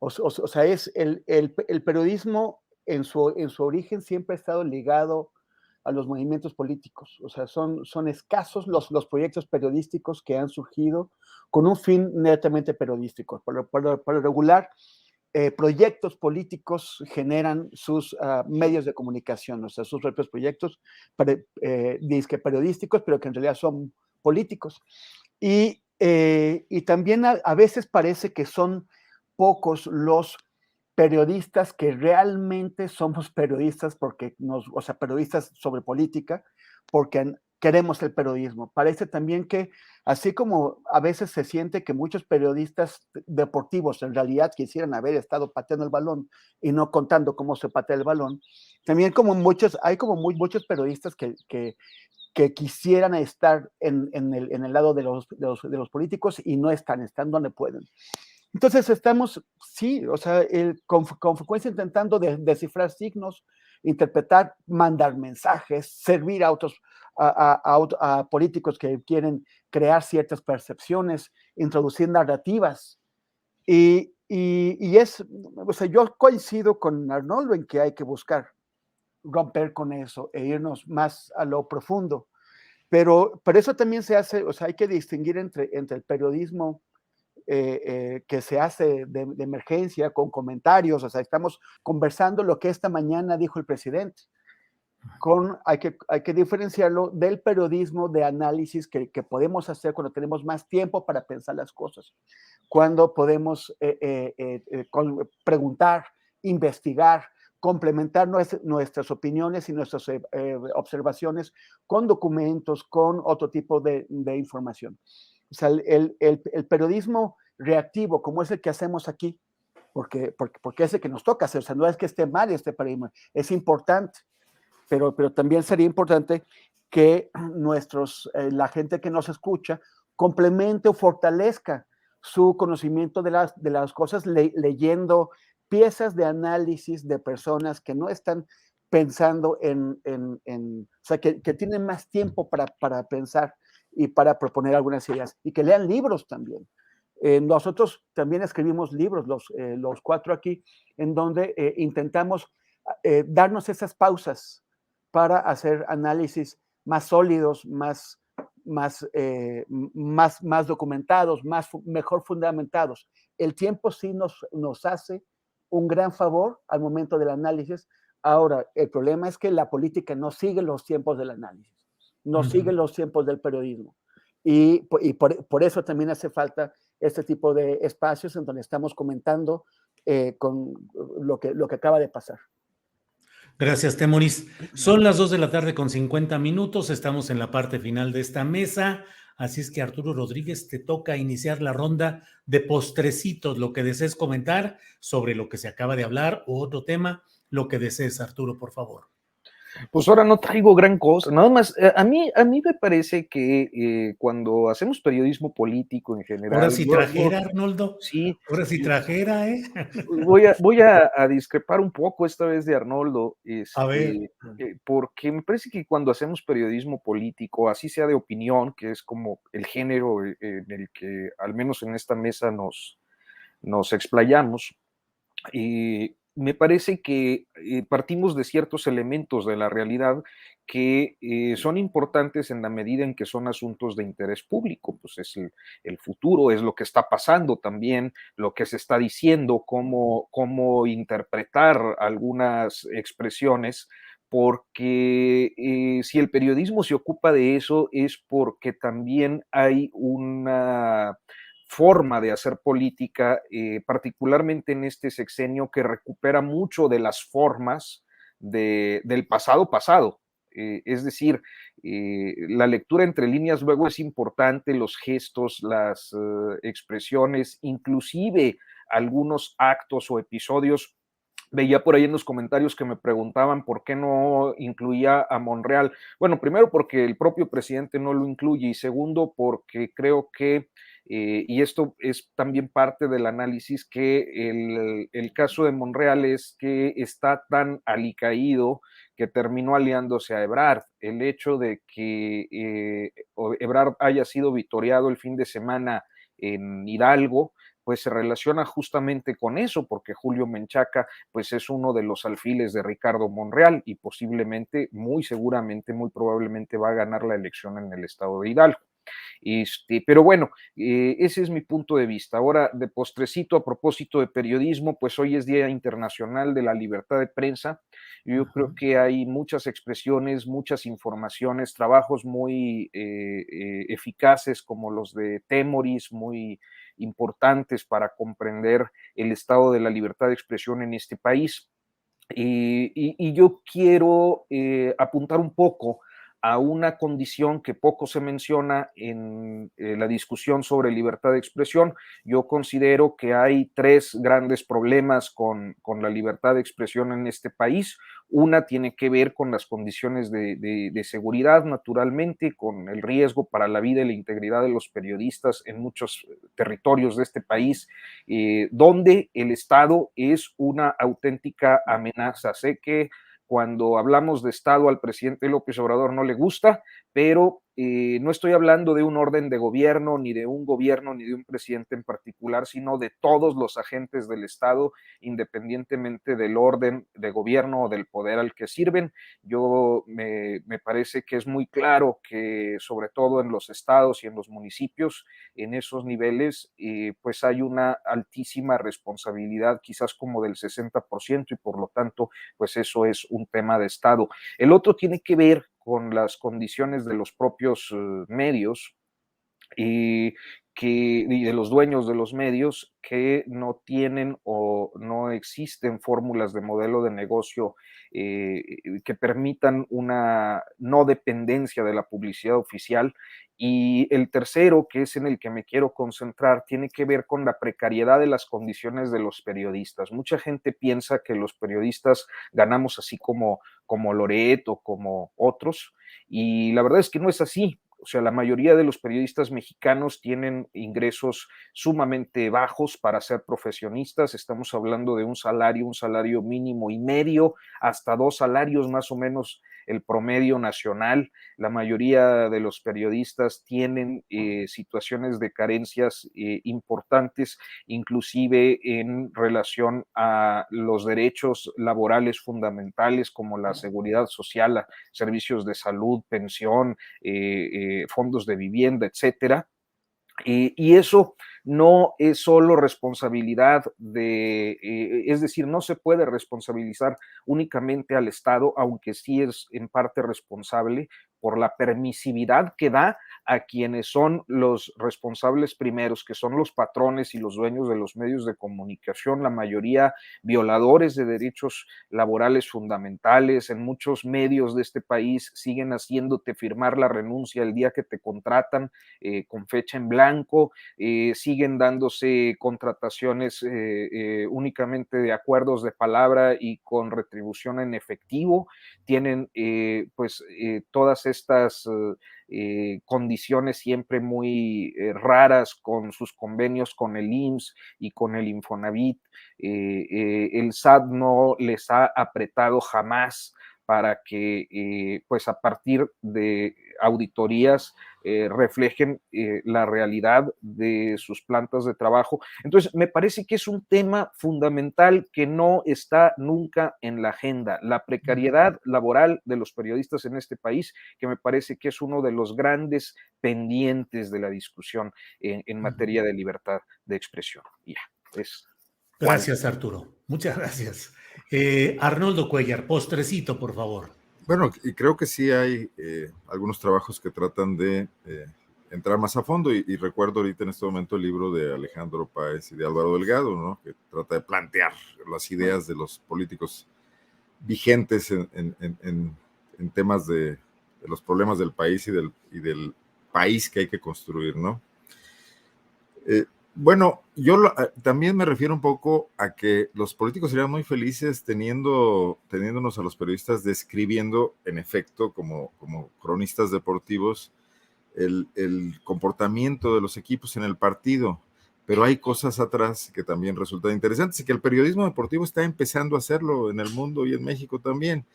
S2: O sea, es el periodismo en su origen siempre ha estado ligado a los movimientos políticos. O sea, son escasos los proyectos periodísticos que han surgido con un fin netamente periodístico. Por lo regular, proyectos políticos generan sus medios de comunicación, o sea, sus propios proyectos disque periodísticos, pero que en realidad son políticos. Y también a veces parece que son pocos los periodistas que realmente somos periodistas o sea, periodistas sobre política, porque queremos el periodismo. Parece también que, así como a veces se siente que muchos periodistas deportivos en realidad quisieran haber estado pateando el balón y no contando cómo se patea el balón, también hay como muchos periodistas que quisieran estar en el lado de los políticos y no están donde pueden. Entonces estamos, sí, o sea, con frecuencia intentando descifrar signos, interpretar, mandar mensajes, servir a otros, a políticos que quieren crear ciertas percepciones, introducir narrativas. Y o sea, yo coincido con Arnoldo en que hay que buscar romper con eso e irnos más a lo profundo. Pero eso también se hace, o sea, hay que distinguir entre el periodismo que se hace de emergencia con comentarios, o sea, estamos conversando lo que esta mañana dijo el presidente. Hay que diferenciarlo del periodismo de análisis que podemos hacer cuando tenemos más tiempo para pensar las cosas, cuando podemos preguntar, investigar, complementar nuestras opiniones y nuestras observaciones con documentos, con otro tipo de información. O sea, el periodismo reactivo, como es el que hacemos aquí, porque es el que nos toca hacer, o sea, no es que esté mal este periodismo, es importante, pero también sería importante que la gente que nos escucha complemente o fortalezca su conocimiento de las cosas leyendo piezas de análisis de personas que no están pensando o sea, que tienen más tiempo para pensar y para proponer algunas ideas, y que lean libros también. Nosotros también escribimos libros, los cuatro aquí, en donde intentamos darnos esas pausas para hacer análisis más sólidos, más documentados, mejor fundamentados. El tiempo sí nos hace un gran favor al momento del análisis. Ahora, el problema es que la política no sigue los tiempos del análisis, no sigue los tiempos del periodismo. Y por eso también hace falta este tipo de espacios en donde estamos comentando con lo que acaba de pasar.
S1: Gracias, Temoris. Son las 2:50 p.m. Estamos en la parte final de esta mesa. Así es que, Arturo Rodríguez, te toca iniciar la ronda de postrecitos, lo que desees comentar sobre lo que se acaba de hablar o otro tema, lo que desees, Arturo, por favor.
S3: Pues ahora no traigo gran cosa, nada más, a mí me parece que cuando hacemos periodismo político en general...
S1: Ahora sí trajera, Arnoldo.
S3: Sí.
S1: Ahora sí trajera, ¿eh?
S3: Voy a discrepar un poco esta vez de Arnoldo,
S1: A ver.
S3: porque me parece que cuando hacemos periodismo político, así sea de opinión, que es como el género en el que al menos en esta mesa nos explayamos, me parece que partimos de ciertos elementos de la realidad que son importantes en la medida en que son asuntos de interés público, pues es el futuro, es lo que está pasando también, lo que se está diciendo, cómo interpretar algunas expresiones, porque si el periodismo se ocupa de eso es porque también hay una forma de hacer política, particularmente en este sexenio, que recupera mucho de las formas del pasado. Es decir, la lectura entre líneas luego es importante, los gestos, las expresiones, inclusive algunos actos o episodios. Veía por ahí en los comentarios que me preguntaban por qué no incluía a Monreal. Bueno, primero porque el propio presidente no lo incluye y segundo porque creo que, y esto es también parte del análisis, que el caso de Monreal es que está tan alicaído que terminó aliándose a Ebrard. El hecho de que Ebrard haya sido vitoreado el fin de semana en Hidalgo, pues se relaciona justamente con eso, porque Julio Menchaca pues es uno de los alfiles de Ricardo Monreal y posiblemente, muy seguramente, muy probablemente va a ganar la elección en el estado de Hidalgo. Pero bueno, ese es mi punto de vista. Ahora, de postrecito, a propósito de periodismo, pues hoy es Día Internacional de la Libertad de Prensa. Yo creo que hay muchas expresiones, muchas informaciones, trabajos muy eficaces como los de Temoris, muy importantes para comprender el estado de la libertad de expresión en este país. Y yo quiero apuntar un poco a una condición que poco se menciona en la discusión sobre libertad de expresión. Yo considero que hay tres grandes problemas con la libertad de expresión en este país. Una tiene que ver con las condiciones de seguridad, naturalmente, con el riesgo para la vida y la integridad de los periodistas en muchos territorios de este país, donde el Estado es una auténtica amenaza. Sé que cuando hablamos de Estado al presidente López Obrador no le gusta, pero no estoy hablando de un orden de gobierno, ni de un gobierno, ni de un presidente en particular, sino de todos los agentes del Estado, independientemente del orden de gobierno o del poder al que sirven. Me parece que es muy claro que, sobre todo en los estados y en los municipios, en esos niveles, pues hay una altísima responsabilidad, quizás como del 60%, y por lo tanto, pues eso es un tema de Estado. El otro tiene que ver con las condiciones de los propios medios y de los dueños de los medios, que no tienen o no existen fórmulas de modelo de negocio que permitan una no dependencia de la publicidad oficial. Y el tercero, que es en el que me quiero concentrar, tiene que ver con la precariedad de las condiciones de los periodistas. Mucha gente piensa que los periodistas ganamos así como Loret o como otros, y la verdad es que no es así. O sea, la mayoría de los periodistas mexicanos tienen ingresos sumamente bajos para ser profesionistas. Estamos hablando de un salario mínimo y medio, hasta 2 salarios más o menos el promedio nacional. La mayoría de los periodistas tienen situaciones de carencias importantes, inclusive en relación a los derechos laborales fundamentales como la seguridad social, servicios de salud, pensión, fondos de vivienda, etcétera. Y eso no es solo responsabilidad es decir, no se puede responsabilizar únicamente al Estado, aunque sí es en parte responsable por la permisividad que da a quienes son los responsables primeros, que son los patrones y los dueños de los medios de comunicación, la mayoría violadores de derechos laborales fundamentales. En muchos medios de este país siguen haciéndote firmar la renuncia el día que te contratan, con fecha en blanco, siguen dándose contrataciones únicamente de acuerdos de palabra y con retribución en efectivo. Tienen todas estas condiciones siempre muy raras con sus convenios con el IMSS y con el Infonavit. El SAT no les ha apretado jamás para que pues a partir de auditorías reflejen la realidad de sus plantas de trabajo. Entonces, me parece que es un tema fundamental que no está nunca en la agenda, la precariedad laboral de los periodistas en este país, que me parece que es uno de los grandes pendientes de la discusión en materia de libertad de expresión. Ya, es...
S1: Gracias, Arturo. Muchas gracias. Arnoldo Cuellar, postrecito, por favor.
S4: Bueno, y creo que sí hay algunos trabajos que tratan de entrar más a fondo, y recuerdo ahorita en este momento el libro de Alejandro Páez y de Álvaro Delgado, ¿no? Que trata de plantear las ideas de los políticos vigentes en temas de los problemas del país y del país que hay que construir, ¿no? Bueno, también me refiero un poco a que los políticos serían muy felices teniéndonos a los periodistas describiendo, en efecto, como cronistas deportivos, el comportamiento de los equipos en el partido, pero hay cosas atrás que también resultan interesantes, y que el periodismo deportivo está empezando a hacerlo en el mundo y en México también.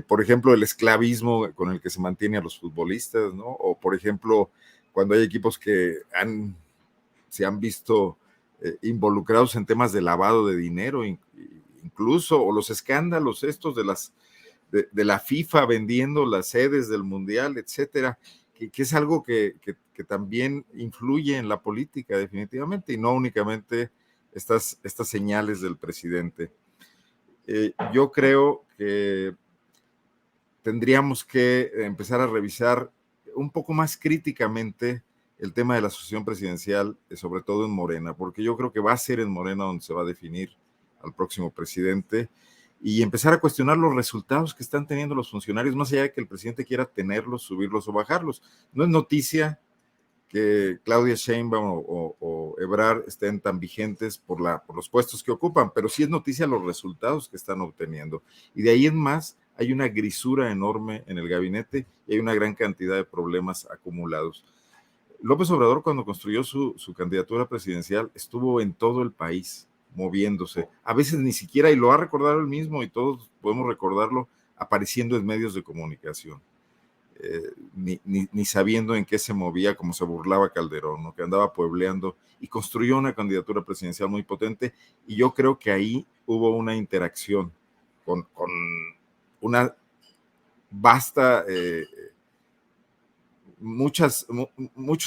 S4: Por ejemplo, el esclavismo con el que se mantiene a los futbolistas, ¿no? O, por ejemplo, cuando hay equipos que se han visto involucrados en temas de lavado de dinero, incluso, o los escándalos estos de la FIFA vendiendo las sedes del Mundial, etcétera, que es algo que también influye en la política definitivamente, y no únicamente estas señales del presidente. Yo creo que tendríamos que empezar a revisar un poco más críticamente el tema de la asociación presidencial, sobre todo en Morena, porque yo creo que va a ser en Morena donde se va a definir al próximo presidente, y empezar a cuestionar los resultados que están teniendo los funcionarios, más allá de que el presidente quiera tenerlos, subirlos o bajarlos. No es noticia que Claudia Sheinbaum o Ebrard estén tan vigentes por los puestos que ocupan, pero sí es noticia los resultados que están obteniendo. Y de ahí en más hay una grisura enorme en el gabinete y hay una gran cantidad de problemas acumulados. López Obrador, cuando construyó su candidatura presidencial, estuvo en todo el país moviéndose. A veces ni siquiera, y lo ha recordado él mismo y todos podemos recordarlo, apareciendo en medios de comunicación, ni sabiendo en qué se movía, como se burlaba Calderón, ¿no? Que andaba puebleando y construyó una candidatura presidencial muy potente, y yo creo que ahí hubo una interacción con una vasta, muchos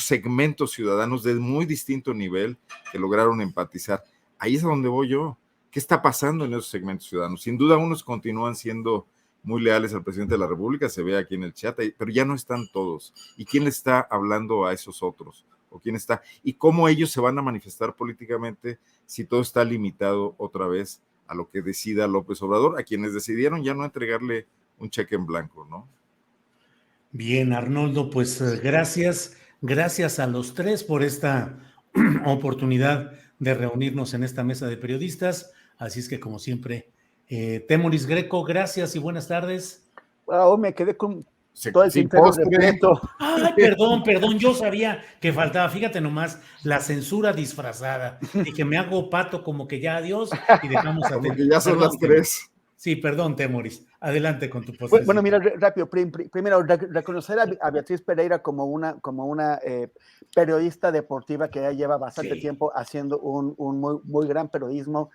S4: segmentos ciudadanos de muy distinto nivel que lograron empatizar. Ahí es a donde voy yo. ¿Qué está pasando en esos segmentos ciudadanos? Sin duda, unos continúan siendo muy leales al presidente de la República, se ve aquí en el chat, pero ya no están todos. ¿Y quién le está hablando a esos otros? ¿O quién está? ¿Y cómo ellos se van a manifestar políticamente si todo está limitado otra vez a lo que decida López Obrador, a quienes decidieron ya no entregarle un cheque en blanco, ¿no?
S1: Bien, Arnoldo, pues gracias a los tres por esta oportunidad de reunirnos en esta mesa de periodistas. Así es que, como siempre, Temoris Greco, gracias y buenas tardes.
S2: Wow, me quedé con todo el tintero repleto.
S1: Ay, perdón, yo sabía que faltaba, fíjate nomás, la censura disfrazada. Dije, me hago pato como que ya adiós y dejamos a
S4: como que ya son las 3.
S1: Sí, perdón, Temoris. Adelante con tu postre.
S2: Bueno, mira, rápido. Primero, reconocer a Beatriz Pereira como una periodista deportiva que ya lleva bastante tiempo haciendo un muy gran periodismo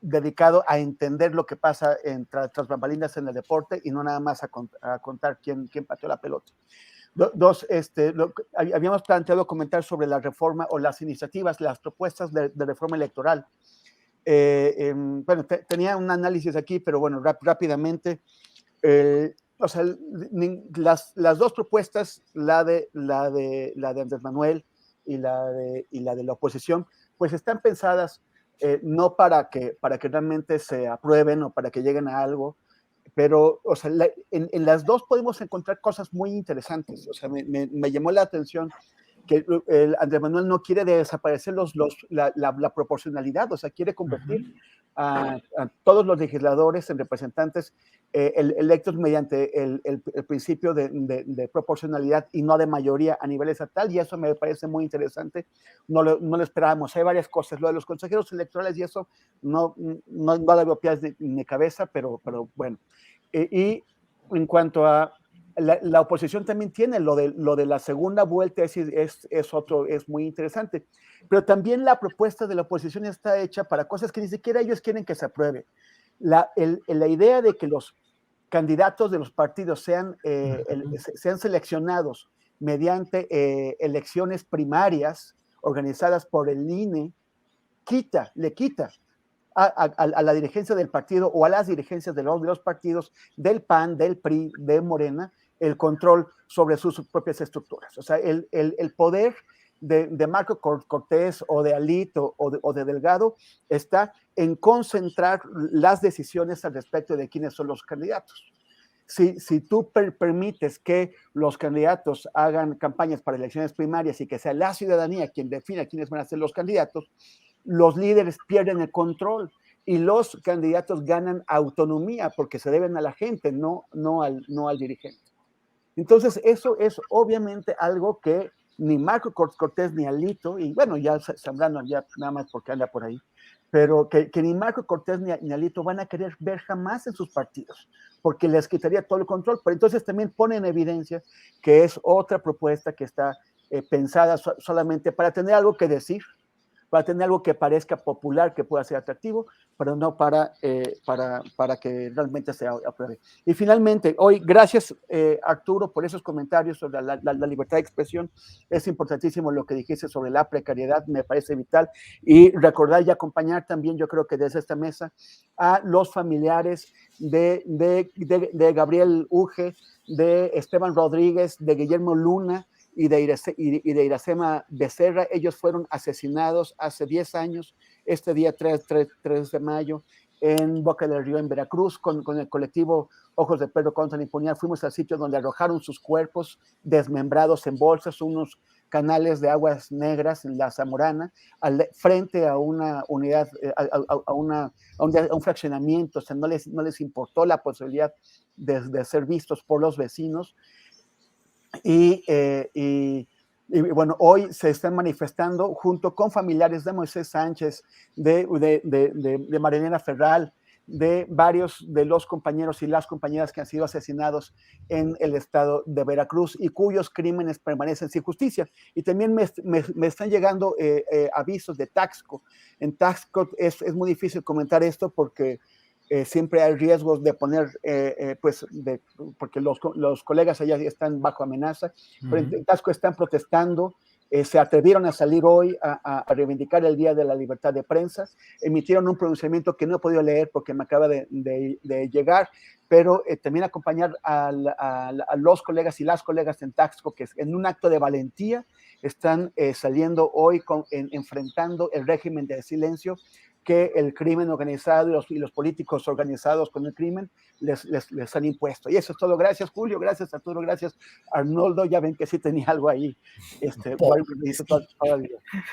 S2: dedicado a entender lo que pasa tras bambalinas en el deporte y no nada más a contar quién pateó la pelota. Habíamos planteado comentar sobre la reforma o las iniciativas, las propuestas de reforma electoral. Bueno, tenía un análisis aquí, pero bueno, rápidamente. O sea, las dos propuestas, la de Andrés Manuel y la de la oposición, pues están pensadas no para que realmente se aprueben o para que lleguen a algo, pero o sea, en las dos podemos encontrar cosas muy interesantes. O sea, me llamó la atención que Andrés Manuel no quiere desaparecer la proporcionalidad, o sea, quiere convertir a todos los legisladores en representantes electos mediante el principio de proporcionalidad y no de mayoría a nivel estatal, y eso me parece muy interesante. No lo esperábamos. Hay varias cosas. Lo de los consejeros electorales y eso no le veo pies ni cabeza, pero bueno. Y en cuanto a la oposición también tiene lo de la segunda vuelta, es muy interesante, pero también la propuesta de la oposición está hecha para cosas que ni siquiera ellos quieren que se apruebe. La idea de que los candidatos de los partidos sean seleccionados mediante elecciones primarias organizadas por el INE, le quita a la dirigencia del partido o a las dirigencias de los partidos, del PAN, del PRI, de Morena, el control sobre sus propias estructuras. O sea, el poder de Marco Cortés o de Alito o de Delgado está en concentrar las decisiones al respecto de quiénes son los candidatos. Si tú permites que los candidatos hagan campañas para elecciones primarias y que sea la ciudadanía quien defina quiénes van a ser los candidatos, los líderes pierden el control y los candidatos ganan autonomía porque se deben a la gente, no al dirigente. Entonces, eso es obviamente algo que ni Marco Cortés ni Alito, y bueno, ya Zambrano ya nada más porque anda por ahí, pero que ni Marco Cortés ni Alito van a querer ver jamás en sus partidos, porque les quitaría todo el control. Pero entonces también pone en evidencia que es otra propuesta que está pensada solamente para tener algo que decir, para tener algo que parezca popular, que pueda ser atractivo, pero no para que realmente se apruebe. Y finalmente, hoy, gracias Arturo por esos comentarios sobre la libertad de expresión. Es importantísimo lo que dijiste sobre la precariedad, me parece vital. Y recordar y acompañar también, yo creo que desde esta mesa, a los familiares de Gabriel Uge, de Esteban Rodríguez, de Guillermo Luna, y de Iracema Becerra. Ellos fueron asesinados hace 10 años, este día 3 de mayo, en Boca del Río, en Veracruz, con el colectivo Ojos de Perro contra la Impunidad. Fuimos al sitio donde arrojaron sus cuerpos desmembrados en bolsas, unos canales de aguas negras en la Zamorana, frente a una unidad, a un fraccionamiento. O sea, no les importó la posibilidad de ser vistos por los vecinos. Y bueno, hoy se están manifestando junto con familiares de Moisés Sánchez, de Marilena Ferral, de varios de los compañeros y las compañeras que han sido asesinados en el estado de Veracruz y cuyos crímenes permanecen sin justicia. Y también me están llegando avisos de Taxco. En Taxco es muy difícil comentar esto porque siempre hay riesgos de poner, porque los colegas allá están bajo amenaza, pero en Taxco están protestando. Se atrevieron a salir hoy a reivindicar el Día de la Libertad de Prensa, emitieron un pronunciamiento que no he podido leer porque me acaba de llegar, pero también acompañar a los colegas y las colegas en Taxco que en un acto de valentía están saliendo hoy enfrentando el régimen de silencio que el crimen organizado y los políticos organizados con el crimen les han impuesto. Y eso es todo. Gracias, Julio. Gracias, Arturo. Gracias, Arnoldo. Ya ven que sí tenía algo ahí.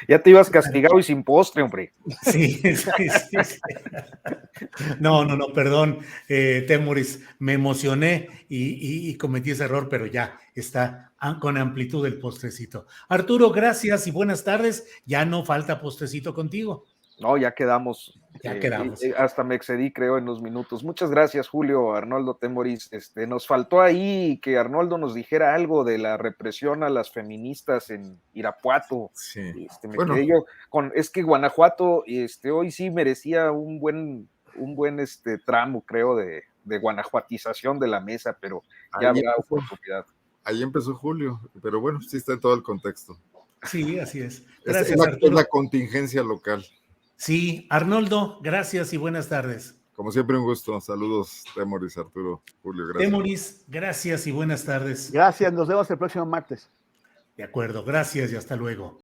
S3: Ya te ibas castigado y sin postre, hombre.
S1: Sí. No, perdón, Temoris, me emocioné y cometí ese error, pero ya está con amplitud el postrecito. Arturo, gracias y buenas tardes. Ya no falta postrecito contigo.
S3: No, ya quedamos.
S1: Ya quedamos.
S3: Hasta me excedí, creo, en los minutos. Muchas gracias, Julio, Arnoldo, Temoris. Nos faltó ahí que Arnoldo nos dijera algo de la represión a las feministas en Irapuato.
S4: Sí.
S3: Quedé yo es que Guanajuato, hoy sí merecía un buen tramo, creo, de guanajuatización de la mesa, pero ya habrá oportunidad.
S4: Ahí empezó Julio, pero bueno, sí está en todo el contexto.
S1: Sí, así es. Gracias,
S4: Arturo. Es la contingencia local.
S1: Sí, Arnoldo, gracias y buenas tardes.
S4: Como siempre, un gusto. Saludos, Temoris, Arturo, Julio, gracias.
S1: Temoris, gracias y buenas tardes.
S2: Gracias, nos vemos el próximo martes.
S1: De acuerdo, gracias y hasta luego.